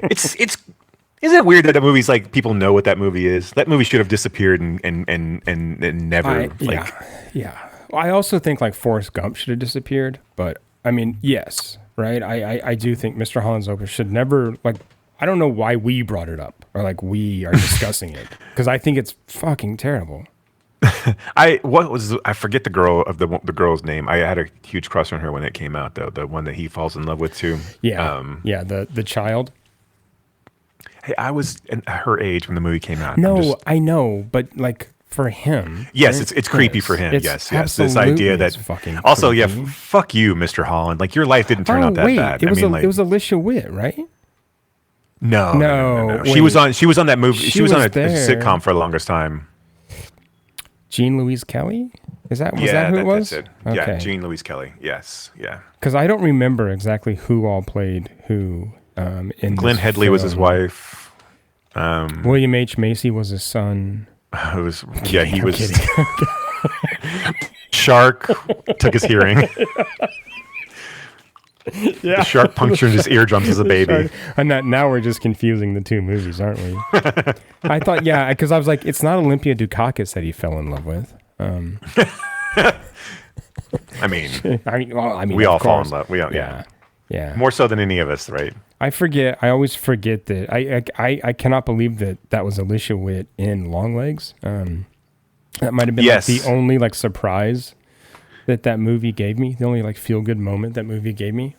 it's. Isn't it weird that movies like people know what that movie is? That movie should have disappeared and never. Yeah. Well, I also think like Forrest Gump should have disappeared, but I mean, yes, right. I do think Mr. Holland's Opus should never I don't know why we brought it up or we are discussing it because I think it's fucking terrible. I forget the girl's name. I had a huge crush on her when it came out though. The one that he falls in love with too. Yeah. The child. Hey, I was her age when the movie came out. No, I know, but for him, yes, right? it's creepy for him. Yes. This idea that fucking also, creepy. Fuck you, Mr. Holland. Your life didn't turn out that bad. It was Alicia Witt, right? No. She was on that movie. She was on a sitcom for the longest time. Jean Louise Kelly. Was that who it was? That's it. Okay. Yeah, Jean Louise Kelly. Yes. Yeah. Because I don't remember exactly who all played who. Glenn Headley was his wife. William H. Macy was his son. He was. Shark took his hearing. Yeah. The shark punctured his eardrums as a baby. And now we're just confusing the two movies, aren't we? I thought, because I was like, it's not Olympia Dukakis that he fell in love with. I mean, we all fall in love. Yeah. More so than any of us, right? I always forget that. I cannot believe that was Alicia Witt in Longlegs. That might have been the only surprise that movie gave me. The only feel good moment that movie gave me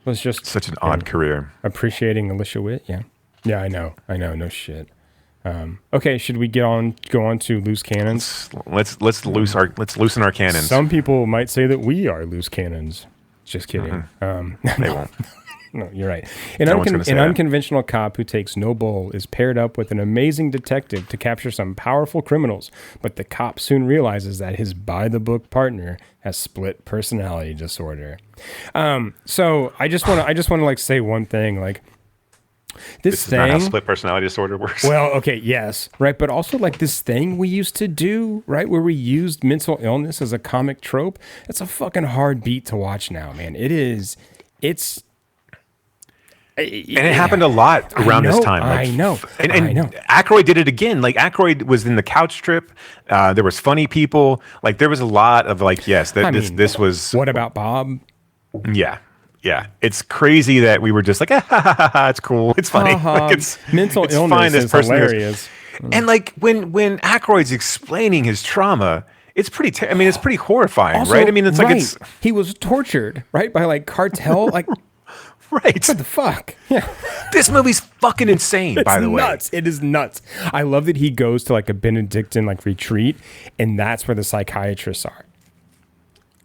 was just such an odd career. Appreciating Alicia Witt. Yeah. Yeah, I know. No shit. Okay, should we go on to loose cannons? Let's loosen our cannons. Some people might say that we are loose cannons. Just kidding. They won't. No, you're right. An No one's gonna say that. unconventional cop who takes no bull is paired up with an amazing detective to capture some powerful criminals, but the cop soon realizes that his by-the-book partner has split personality disorder. So I just want to like say one thing, like this is not how thing. split personality disorder works. Well, okay, yes, right, but also like this thing we used to do, right, where we used mental illness as a comic trope. It's a fucking hard beat to watch now, man. It is. It's. And it happened a lot around this time. Like, I know. And I know. Aykroyd did it again. Like Aykroyd was in the couch trip. There was funny people. Like there was a lot of like, yes, this was. What about Bob? Yeah. Yeah. It's crazy that we were just like, it's cool. It's funny. Like, it's mental it's illness fine, this is person hilarious. And like when Aykroyd's explaining his trauma, it's pretty. I mean, it's pretty horrifying, Also, right? I mean, it's like right. He was tortured, right, by like cartel, like. Right. What the fuck? Yeah. This movie's fucking insane, by the way. Nuts. It is nuts. I love that he goes to like a Benedictine like retreat, and that's where the psychiatrists are.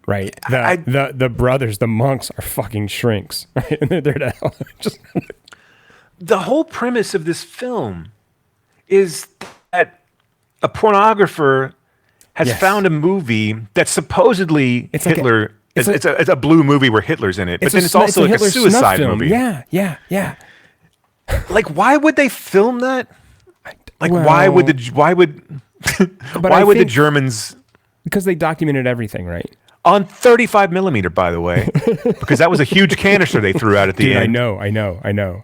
Right. The brothers, the monks are fucking shrinks. Right. And they're there to help. Just the whole premise of this film is that a pornographer has found a movie that supposedly Hitler. It's a blue movie where Hitler's in it, but then it's also like a suicide movie. Yeah. Like, why would they film that? Like, why would the Germans? Because they documented everything, right? On 35 millimeter, by the way, because that was a huge canister they threw out at the end. I know.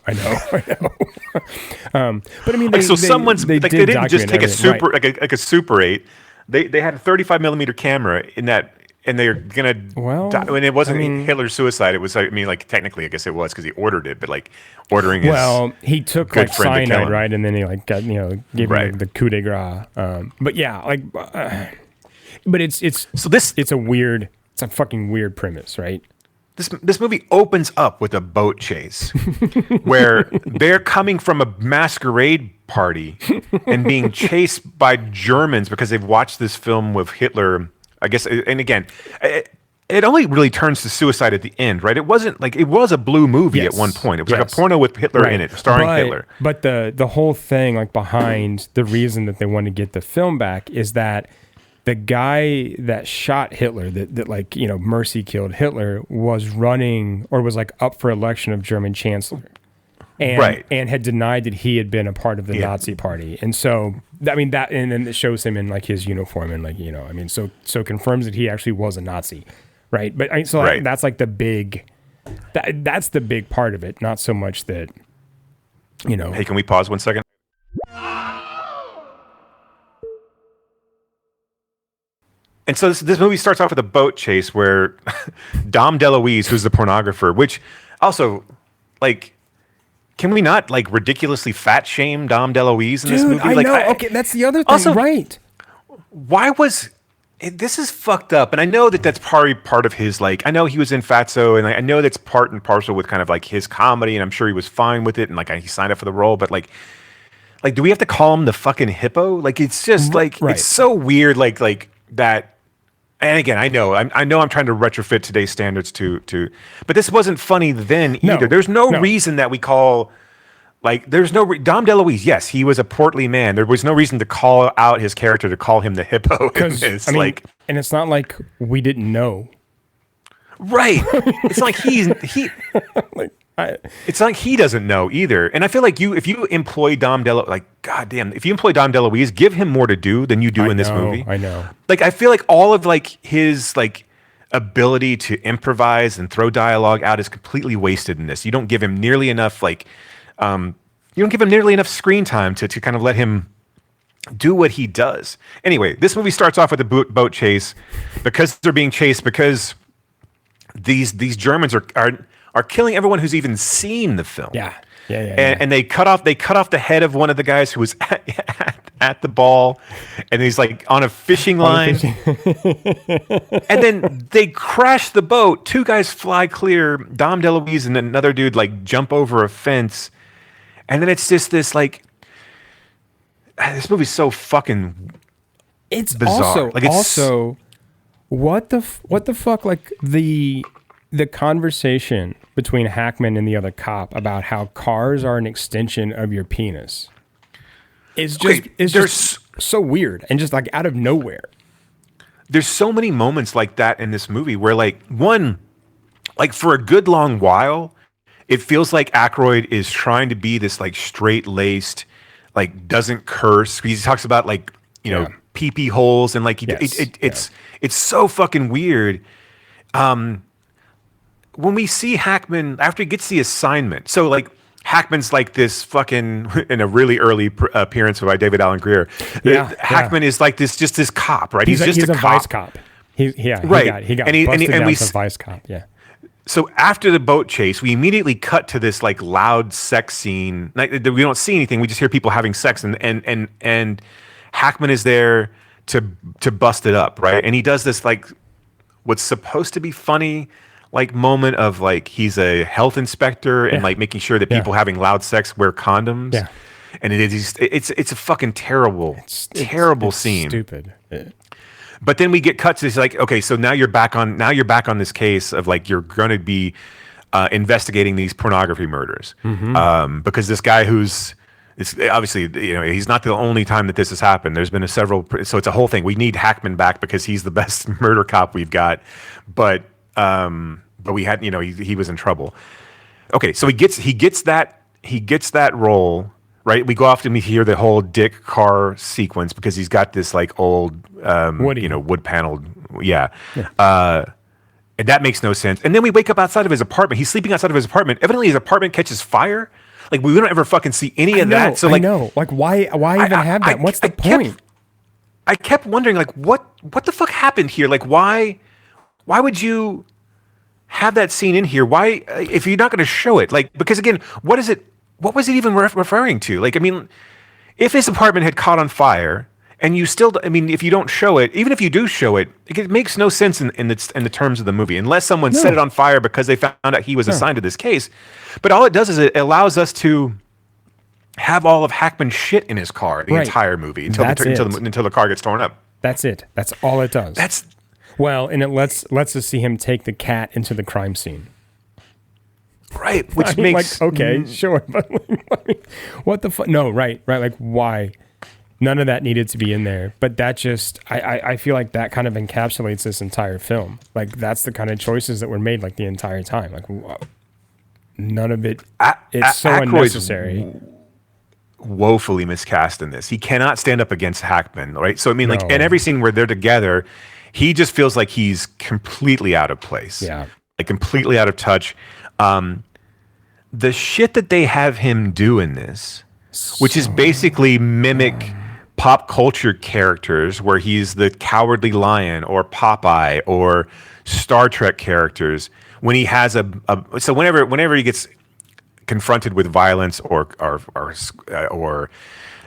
But I mean, someone's they didn't just take a super right. like a Super 8. They had a 35 millimeter camera in that. And they're gonna. When it wasn't Hitler's suicide, it was. I mean, like technically, I guess it was because he ordered it, but like ordering. He took like cyanide, right, and then he like got gave him the coup de grace. But yeah, like, but it's a fucking weird premise, right? This movie opens up with a boat chase where they're coming from a masquerade party and being chased by Germans because they've watched this film with Hitler. I guess, and again, it only really turns to suicide at the end, right? It wasn't like it was a blue movie at one point. It was like a porno with Hitler in it, starring Hitler. But the whole thing, like behind the reason that they want to get the film back, is that the guy that shot Hitler, that like mercy killed Hitler, was running or was like up for election of German chancellor. And had denied that he had been a part of the Nazi party. And so, I mean, and then it shows him in like his uniform and like, I mean, so confirms that he actually was a Nazi. Right. But that's like the big, that's the big part of it. Not so much that, Hey, can we pause 1 second? And so this movie starts off with a boat chase where Dom DeLuise, who's the pornographer, which also like, can we not like ridiculously fat shame Dom DeLuise in this movie? I know. Okay, that's the other thing, also, right? Why was this is fucked up? And I know that that's probably part of his like. I know he was in Fatso, and I know that's part and parcel with kind of like his comedy, and I'm sure he was fine with it, and like he signed up for the role. But like, do we have to call him the fucking hippo? Like, it's just like it's so weird, like that. And again, I know I'm trying to retrofit today's standards to, but this wasn't funny then either. There's no reason that we call, there's no Dom DeLuise. Yes, he was a portly man. There was no reason to call out his character to call him the hippo. Because and it's not like we didn't know, right? It's like it's like he doesn't know either. And I feel like if you employ Dom DeLuise, give him more to do than you do in this movie. I know. Like, I feel like all of like his like ability to improvise and throw dialogue out is completely wasted in this. You don't give him nearly enough screen time to kind of let him do what he does. Anyway, this movie starts off with a boat chase because they're being chased because these Germans are killing everyone who's even seen the film. Yeah. And they cut off the head of one of the guys who was at the ball, and he's like on a fishing line. And then they crash the boat. Two guys fly clear. Dom DeLuise and another dude like jump over a fence, and then it's just this like this movie's so fucking. It's bizarre. Also what the fuck, like the conversation between Hackman and the other cop about how cars are an extension of your penis is just so weird and just like out of nowhere. There's so many moments like that in this movie where like for a good long while, it feels like Aykroyd is trying to be this like straight-laced, like doesn't curse. He talks about like, pee-pee holes and like it's so fucking weird. When we see Hackman after he gets the assignment, so like Hackman's like this fucking in a really early appearance by David Alan Grier. Hackman is like this cop, right? He's just a cop. Vice cop. He got busted down as a vice cop. Yeah. So after the boat chase, we immediately cut to this like loud sex scene. We don't see anything. We just hear people having sex, and Hackman is there to bust it up, right? And he does this like what's supposed to be funny like moment of like he's a health inspector and like making sure that people having loud sex wear condoms. Yeah. And it's a fucking terrible scene. Stupid. Yeah. But then we get cut to this like, okay, so now you're back on this case of like you're going to be investigating these pornography murders because this guy it's obviously he's not the only time that this has happened. There's been so it's a whole thing. We need Hackman back because he's the best murder cop we've got, but we had he was in trouble. Okay, so he gets that role. Right, we go off and we hear the whole Dick car sequence because he's got this like old, wood paneled, and that makes no sense. And then we wake up outside of his apartment. He's sleeping outside of his apartment. Evidently, his apartment catches fire. Like we don't ever fucking see any of that. So like, why even have that? What's the point? I kept wondering like what the fuck happened here? Like why would you have that scene in here? Why if you're not going to show it? Like because again, what is it? What was it even referring to? Like, I mean, if his apartment had caught on fire and you still, I mean, if you don't show it, even if you do show it, it makes no sense in the terms of the movie, unless someone set it on fire because they found out he was assigned to this case. But all it does is it allows us to have all of Hackman's shit in his car the entire movie until the car gets torn up. That's it. That's all it does. And it lets us see him take the cat into the crime scene. Right, which makes like okay, sure, but what the fuck? No, right, like why? None of that needed to be in there, but that just I feel like that kind of encapsulates this entire film. Like that's the kind of choices that were made like the entire time. Like none of it. It's so unnecessary. Woefully miscast in this. He cannot stand up against Hackman, right? So I mean, like in every scene where they're together, he just feels like he's completely out of place. Yeah, like completely out of touch. The shit that they have him do in this, which is basically mimic pop culture characters where he's the Cowardly Lion or Popeye or Star Trek characters when he has so whenever he gets confronted with violence or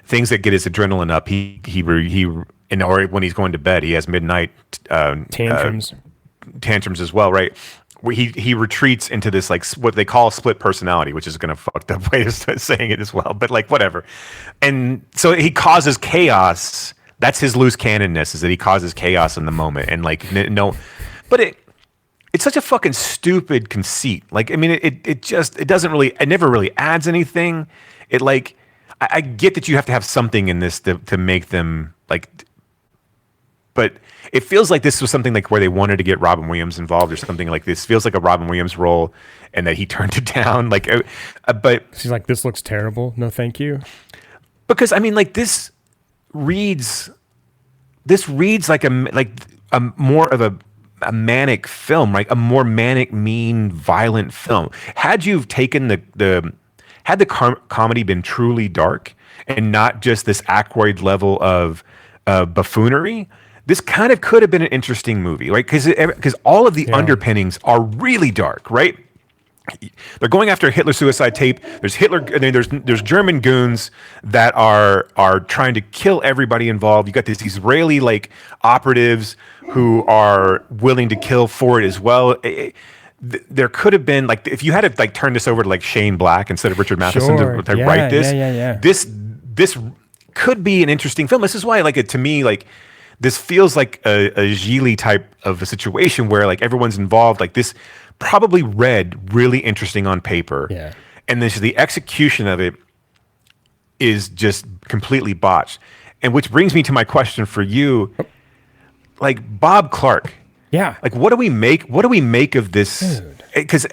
things that get his adrenaline up, or when he's going to bed, he has midnight tantrums as well, right? Where he retreats into this like what they call split personality, which is kind of fucked up way of saying it as well, but like whatever. And so he causes chaos. That's his loose cannonness, is that he causes chaos in the moment. And like but it's such a fucking stupid conceit. Like I mean, it never really adds anything. It like I get that you have to have something in this to make them like, but it feels like this was something like where they wanted to get Robin Williams involved or something like this. Feels like a Robin Williams role, and that he turned it down. Like, but she's like, "This looks terrible. No, thank you." Because I mean, like this reads like a more of a manic film, like a more manic, mean, violent film. Had you taken had the comedy been truly dark and not just this Aykroyd level of buffoonery, this kind of could have been an interesting movie, right? Because all of the underpinnings are really dark, right? They're going after a Hitler suicide tape. There's Hitler, and then there's German goons that are trying to kill everybody involved. You got these Israeli like operatives who are willing to kill for it as well. There could have been like, if you had to like turn this over to like Shane Black instead of Richard Matheson to write this, this could be an interesting film. This is why to me like. This feels like a Gigli type of a situation where like everyone's involved. Like this probably read really interesting on paper. Yeah. And then the execution of it is just completely botched. And which brings me to my question for you. Like Bob Clark. Yeah. Like what do we make of this? Because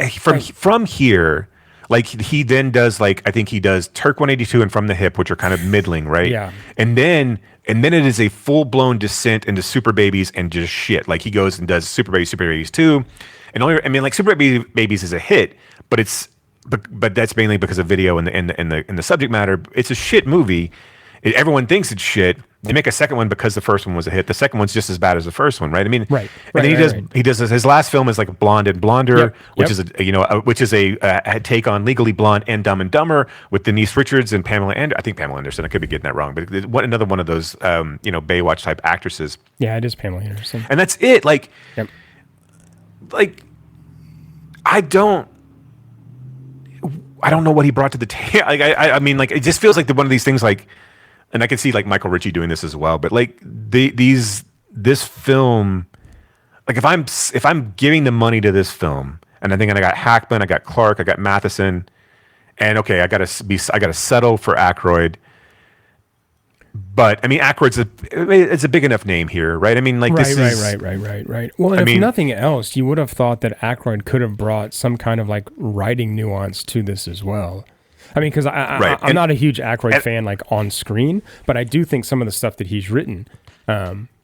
from here, like he then does I think he does Turk 182 and From the Hip, which are kind of middling, right? Yeah. And then it is a full blown descent into Super Babies and just shit. Like he goes and does Super Babies 2. And like Super Babies is a hit, but that's mainly because of video and the subject matter. It's a shit movie. Everyone thinks it's shit. They make a second one because the first one was a hit. The second one's just as bad as the first one, right? I mean, right. And then he does his last film is like Blonde and Blonder, which is a take on Legally Blonde and Dumb and Dumber with Denise Richards and Pamela I think Pamela Anderson. I could be getting that wrong, but another one of those Baywatch type actresses. Yeah, it is Pamela Anderson. And that's it. Like I don't know what he brought to the table. I mean, like, it just feels like one of these things, like, and I can see like Michael Ritchie doing this as well. But like this film, like if I'm giving the money to this film, and I think I got Hackman, I got Clark, I got Matheson, and okay, I gotta settle for Aykroyd. But I mean, Aykroyd's it's a big enough name here, right? I mean, like right. Well, and if nothing else, you would have thought that Aykroyd could have brought some kind of like writing nuance to this as well. I mean, because I'm not a huge Aykroyd fan, like on screen, but I do think some of the stuff that he's written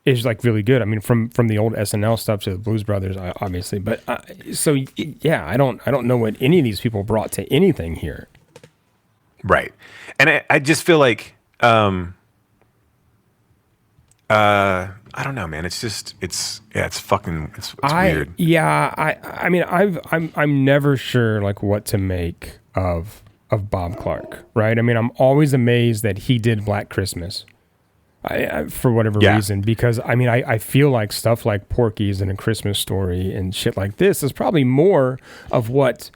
is like really good. I mean, from the old SNL stuff to the Blues Brothers, obviously. But so yeah, I don't know what any of these people brought to anything here. Right, and I just feel like. I don't know, man. It's just it's weird. Yeah, I mean, I'm never sure like what to make of Bob Clark, right? I mean, I'm always amazed that he did Black Christmas, for whatever reason, because I mean, I feel like stuff like Porky's and A Christmas Story and shit like this is probably more of what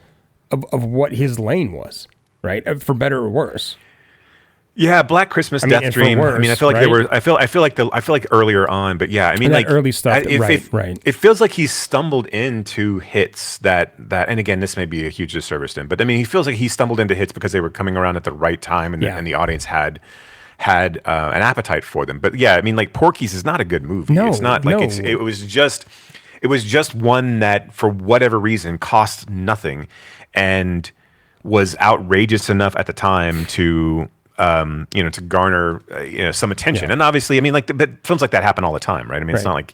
his lane was, right? For better or worse. Yeah, Black Christmas, Death Dream. Worse, I mean, I feel like right? they were. I feel like earlier on, but yeah, I mean, like early stuff. Right. It feels like he stumbled into hits that, and again, this may be a huge disservice to him, but I mean, he feels like he stumbled into hits because they were coming around at the right time, and the audience had an appetite for them. But yeah, I mean, like Porky's is not a good movie. No, it's not like it was just one that for whatever reason cost nothing, and was outrageous enough at the time to to garner some attention. And obviously, I mean, like, but films like that happen all the time, right? I mean, it's not like,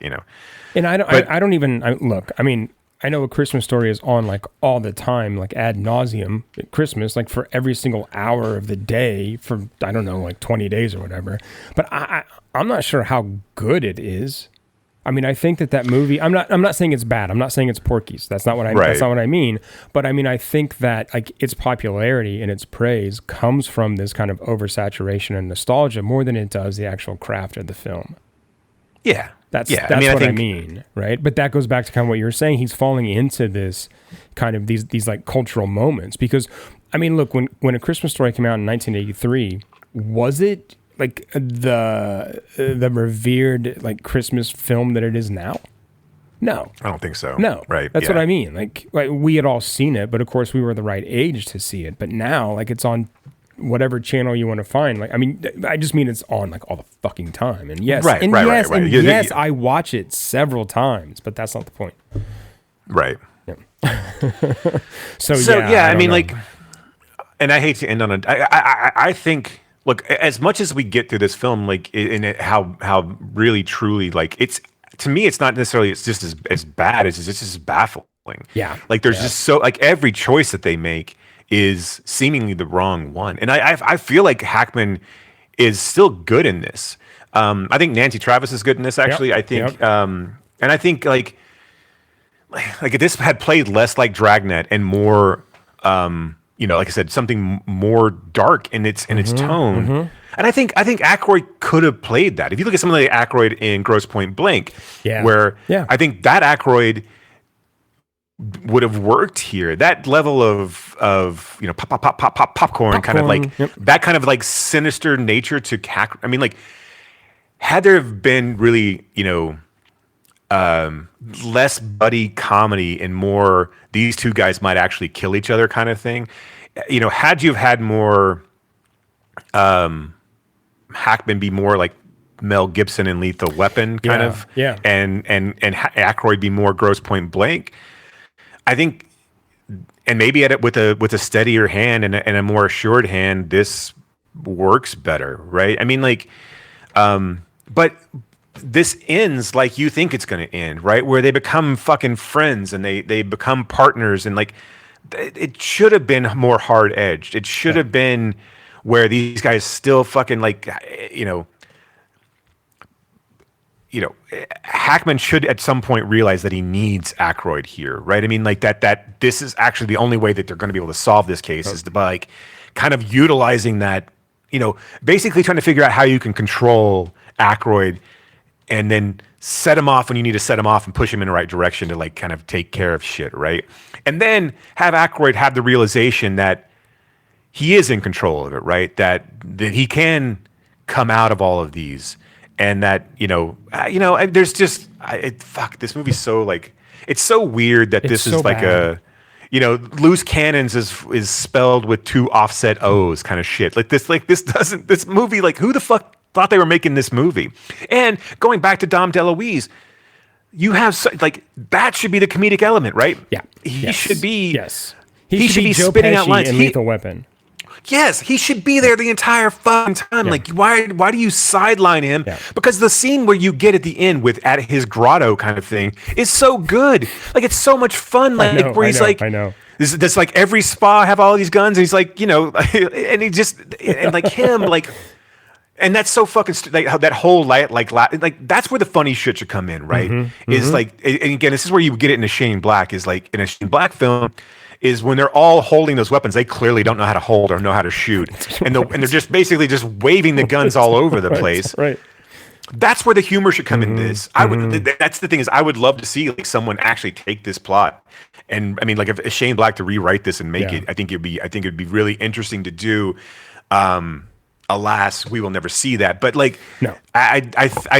And I don't even look. I mean, I know A Christmas Story is on like all the time, like ad nauseum at Christmas, like for every single hour of the day for I don't know, like 20 days or whatever. But I'm not sure how good it is. I mean, I think that movie. I'm not saying it's bad. I'm not saying it's Porky's. That's not what I. That's not what I mean. But I mean, I think that like its popularity and its praise comes from this kind of oversaturation and nostalgia more than it does the actual craft of the film. Yeah, that's what I mean, right? But that goes back to kind of what you were saying. He's falling into this kind of these like cultural moments because, I mean, look, when A Christmas Story came out in 1983, was it like the revered like Christmas film that it is now? No, I don't think so. No, right? That's what I mean. Like we had all seen it, but of course we were the right age to see it. But now, like it's on whatever channel you want to find. Like I mean, I just mean it's on like all the fucking time. And yes, right. Yes, I watch it several times, but that's not the point. Right. Yeah. so yeah, I mean, know. like, and I hate to end on a. I think. Look, as much as we get through this film, like in it, how really truly like it's to me, it's not necessarily it's just as bad as it's just baffling. Yeah, like there's just so like every choice that they make is seemingly the wrong one, and I feel like Hackman is still good in this. I think Nancy Travis is good in this actually. I think, and I think like if this had played less like Dragnet and more. Like I said, something more dark in its tone. Mm-hmm. And I think Aykroyd could have played that. If you look at something like Aykroyd in Grosse Pointe Blank, where I think that Aykroyd would have worked here. That level of popcorn, kind of like that kind of like sinister nature to I mean, like had there been really, less buddy comedy and more these two guys might actually kill each other kind of thing. You know, had you have had more Hackman be more like Mel Gibson in Lethal Weapon kind of, and Aykroyd be more Grosse Point Blank, I think, and maybe at it with a steadier hand and a more assured hand, this works better, right? I mean, like, but this ends like you think it's going to end, right? Where they become fucking friends and they become partners, and like it should have been more hard edged. It should have been where these guys still fucking like, you know, Hackman should at some point realize that he needs Aykroyd here, right? I mean, like that this is actually the only way that they're going to be able to solve this case is to, by like kind of utilizing that, you know, basically trying to figure out how you can control Aykroyd and then set him off when you need to set him off and push him in the right direction to like kind of take care of shit, right? And then have Aykroyd have the realization that he is in control of it, right? That he can come out of all of these. And that, there's just, fuck, this movie's so like, it's so weird that this is so like bad. Loose cannons is spelled with 2 offset O's kind of shit. This movie, like, who the fuck thought they were making this movie? And going back to Dom DeLuise, you have, that should be the comedic element, right? Yeah. He should be. Yes. He should be Joe spitting Pesci out lines. In Lethal Weapon. Yes, he should be there the entire fucking time. Yeah. Like, why do you sideline him? Yeah. Because the scene where you get at the end with at his grotto kind of thing is so good. Like, it's so much fun. Like, where he's like, I know. This like every spa have all these guns, and he's like, and he just and like him like. And that's so fucking like that whole like that's where the funny shit should come in, right? Mm-hmm, is like, and again, this is where you get it in a Shane Black. Is like in a Shane Black film. Is when they're all holding those weapons, they clearly don't know how to hold or know how to shoot, and they're just basically just waving the guns all over the place. Right. That's where the humor should come in this. I would. That's the thing is, I would love to see like someone actually take this plot, and I mean, like if Shane Black to rewrite this and make it, I think it'd be really interesting to do. Alas, we will never see that. But like, no, I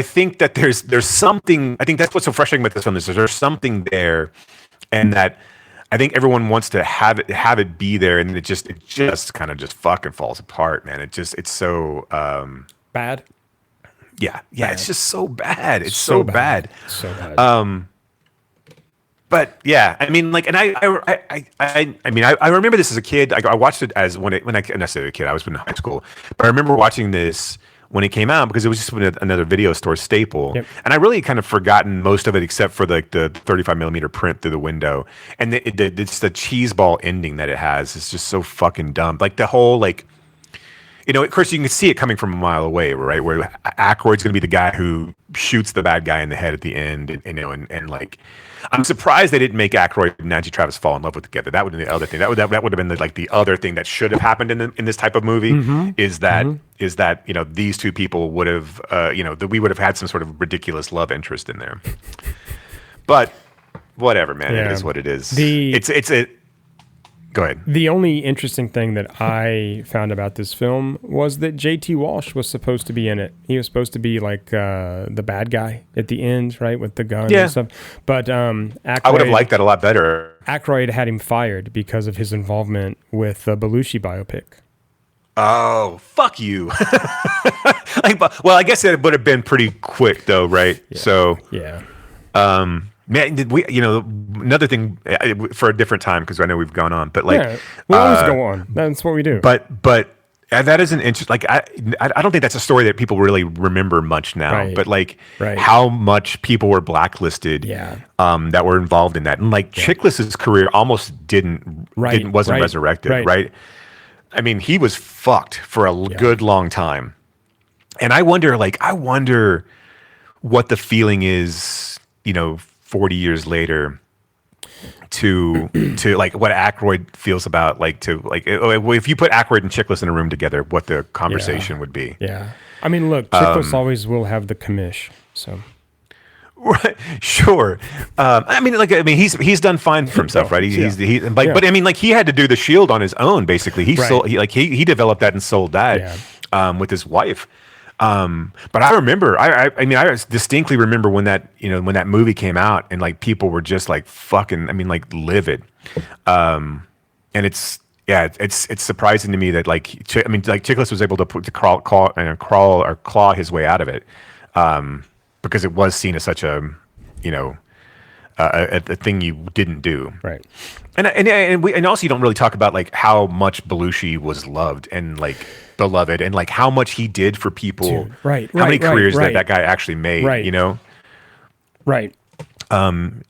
think that there's something. I think that's what's so frustrating with this film is there's something there, and that. I think everyone wants to have it be there, and it just kind of just fucking falls apart, man. It's so bad. Yeah, bad. It's just so bad. It's so bad. So bad. But yeah, I mean, like, and I remember this as a kid. I watched it when I say a kid, I was in high school, but I remember watching this when it came out because it was just another video store staple. Yep. And I really kind of forgotten most of it except for like the 35 millimeter print through the window. And it's the cheeseball ending that it has. It's just so fucking dumb. Like the whole like, of course you can see it coming from a mile away, right? Where Aykroyd's going to be the guy who shoots the bad guy in the head at the end, and like, I'm surprised they didn't make Aykroyd and Nancy Travis fall in love with together. That would have been the other thing. That would have been the other thing that should have happened in this type of movie. Mm-hmm. Is that these two people would have that we would have had some sort of ridiculous love interest in there. But whatever, man. Yeah. It is what it is. Go ahead. The only interesting thing that I found about this film was that J.T. Walsh was supposed to be in it. He was supposed to be like the bad guy at the end, right, with the gun and stuff. But Aykroyd, I would have liked that a lot better. Aykroyd had him fired because of his involvement with the Belushi biopic. Oh, fuck you. Well, I guess it would have been pretty quick, though, right? Yeah. So, yeah. Man, did we? Another thing for a different time because I know we've gone on, but like we always go on. That's what we do. But that is an interest. Like I don't think that's a story that people really remember much now. Right. But like how much people were blacklisted. That were involved in that, and like Chiklis's career almost wasn't resurrected. Right. I mean, he was fucked for a good long time, and I wonder what the feeling is. 40 years later to like what Aykroyd feels about if you put Aykroyd and Chiklis in a room together, what the conversation would be. Yeah. I mean, look, Chiklis always will have the commish, so. Right. Sure. He's done fine for himself, right? But I mean, like he had to do the Shield on his own, basically. He developed that and sold that with his wife. But I remember, I mean, I distinctly remember when that movie came out, and like people were just like fucking, I mean, like livid. And it's surprising to me that like, Chiklis was able to claw his way out of it, because it was seen as such a, a thing you didn't do. Right. And also you don't really talk about like how much Belushi was loved and like beloved, and like how much he did for people. Dude, right. How many careers right. that guy actually made, Right. Right.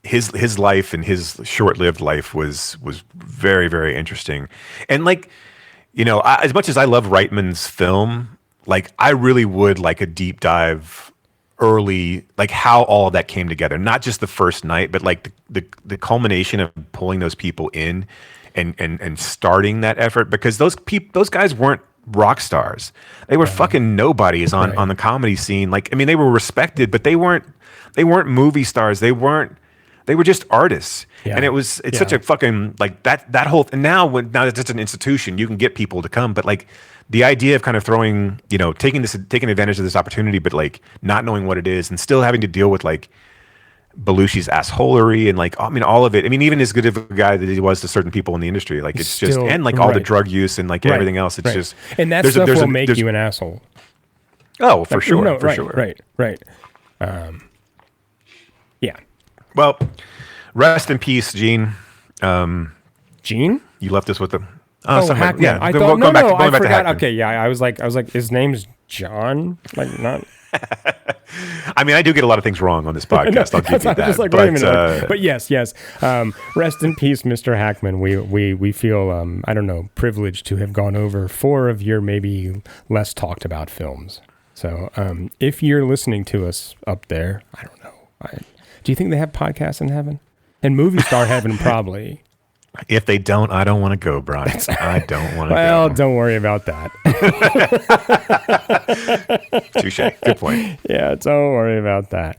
His life and his short-lived life was very, very interesting. And like, as much as I love Reitman's film, like I really would like a deep dive early, like how all of that came together, not just the first night, but like the culmination of pulling those people in and starting that effort, because those guys weren't rock stars. They were fucking nobodies on the comedy scene. Like, I mean, they were respected, but they weren't movie stars. They were just artists. Yeah. And it's such a fucking like that whole, and now it's just an institution, you can get people to come, but like the idea of kind of throwing, taking advantage of this opportunity, but like not knowing what it is and still having to deal with like Belushi's assholery and like, I mean, all of it. I mean, even as good of a guy that he was to certain people in the industry, like it's still, just, and like all the drug use and like everything else. It's just, and that stuff will make you an asshole. Oh, for sure. For sure. Right. Yeah. Well, rest in peace, Gene. Gene? You left us with the. Hackman. Yeah, I thought I forgot. Okay, yeah, I was like, his name's John. Like, not. I mean, I do get a lot of things wrong on this podcast. I'll give you that. Just like, wait a minute. But yes. Rest in peace, Mr. Hackman. We feel I don't know, privileged to have gone over 4 of your maybe less talked about films. So if you're listening to us up there, I don't know. Do you think they have podcasts in heaven? And movie star heaven, probably. If they don't, I don't want to go, Brian. I don't want to go. Well, don't worry about that. Touche. Good point. Yeah, don't worry about that.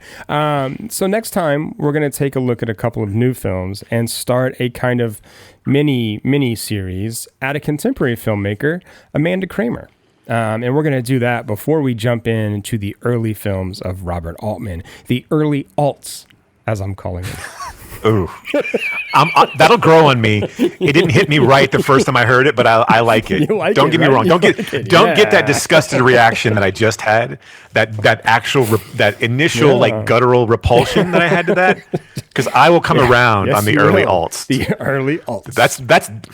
So next time, we're going to take a look at a couple of new films and start a kind of mini series at a contemporary filmmaker, Amanda Kramer. And we're going to do that before we jump into the early films of Robert Altman, the early alts, as I'm calling it. Ooh, that'll grow on me. It didn't hit me right the first time I heard it, but I like it. Don't get me wrong. Don't get that disgusted reaction that I just had. That initial like guttural repulsion that I had to that. Because I will come around on the early alts. The early alts.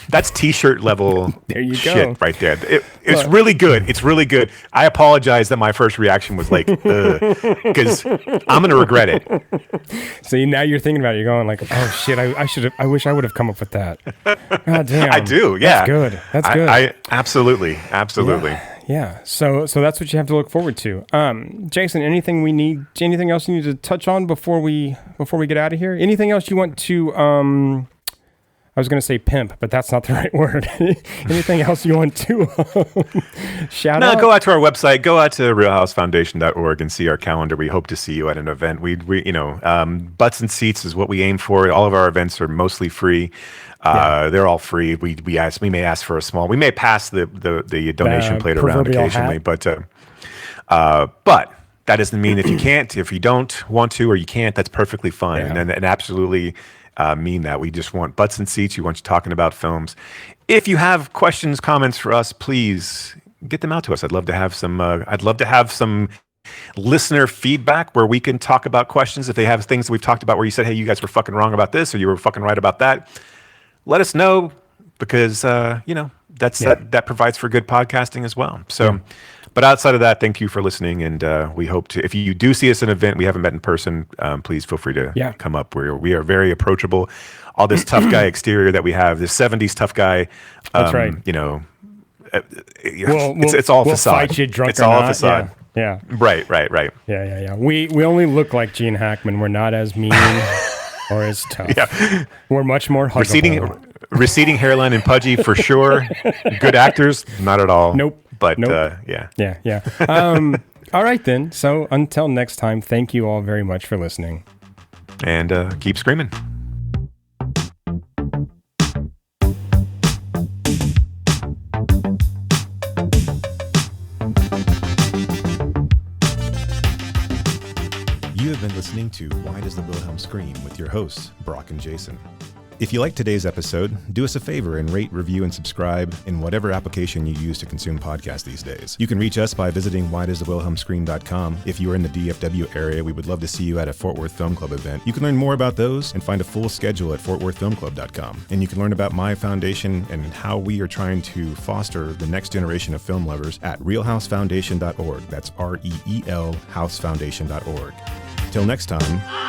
That's t-shirt level. There you shit right there. It's really good. It's really good. I apologize that my first reaction was like, because I'm gonna regret it. See, now you're thinking about it. You're going like, oh shit, I wish I would have come up with that. God damn. I do. Yeah. That's good. I absolutely. Yeah. So that's what you have to look forward to. Jason, anything else you need to touch on before we get out of here? Anything else you want to I was going to say pimp, but that's not the right word. Anything else you want to shout out? No, go out to our website, go out to realhousefoundation.org and see our calendar. We hope to see you at an event. We butts and seats is what we aim for. All of our events are mostly free. They're all free. We may ask for a small. We may pass the donation plate around occasionally, but that doesn't mean if you don't want to or you can't, that's perfectly fine. And absolutely mean that. We just want butts and seats. We want you talking about films. If you have questions, comments for us, please get them out to us. I'd love to have some listener feedback where we can talk about questions. If they have things that we've talked about where you said, hey, you guys were fucking wrong about this or you were fucking right about that, let us know, because that provides for good podcasting as well. So but outside of that, thank you for listening, and we hope to, if you do see us at an event we haven't met in person, please feel free to come up. We are very approachable. All this tough guy exterior that we have, this 70s tough guy, that's right. It's all we'll facade. Fight you drunk it's all facade. Yeah. Right. Yeah. We only look like Gene Hackman. We're not as mean or as tough. Yeah. We're much more huggable. Receding hairline and pudgy for sure. Good actors, not at all. Nope. But Yeah. All right then. So until next time, thank you all very much for listening. And keep screaming. have been listening to Why Does the Wilhelm Scream with your hosts, Brock and Jason. If you liked today's episode, do us a favor and rate, review, and subscribe in whatever application you use to consume podcasts these days. You can reach us by visiting whydoesthewilhelmscream.com. If you are in the DFW area, we would love to see you at a Fort Worth Film Club event. You can learn more about those and find a full schedule at fortworthfilmclub.com. And you can learn about my foundation and how we are trying to foster the next generation of film lovers at realhousefoundation.org. That's REEL housefoundation.org. Till next time.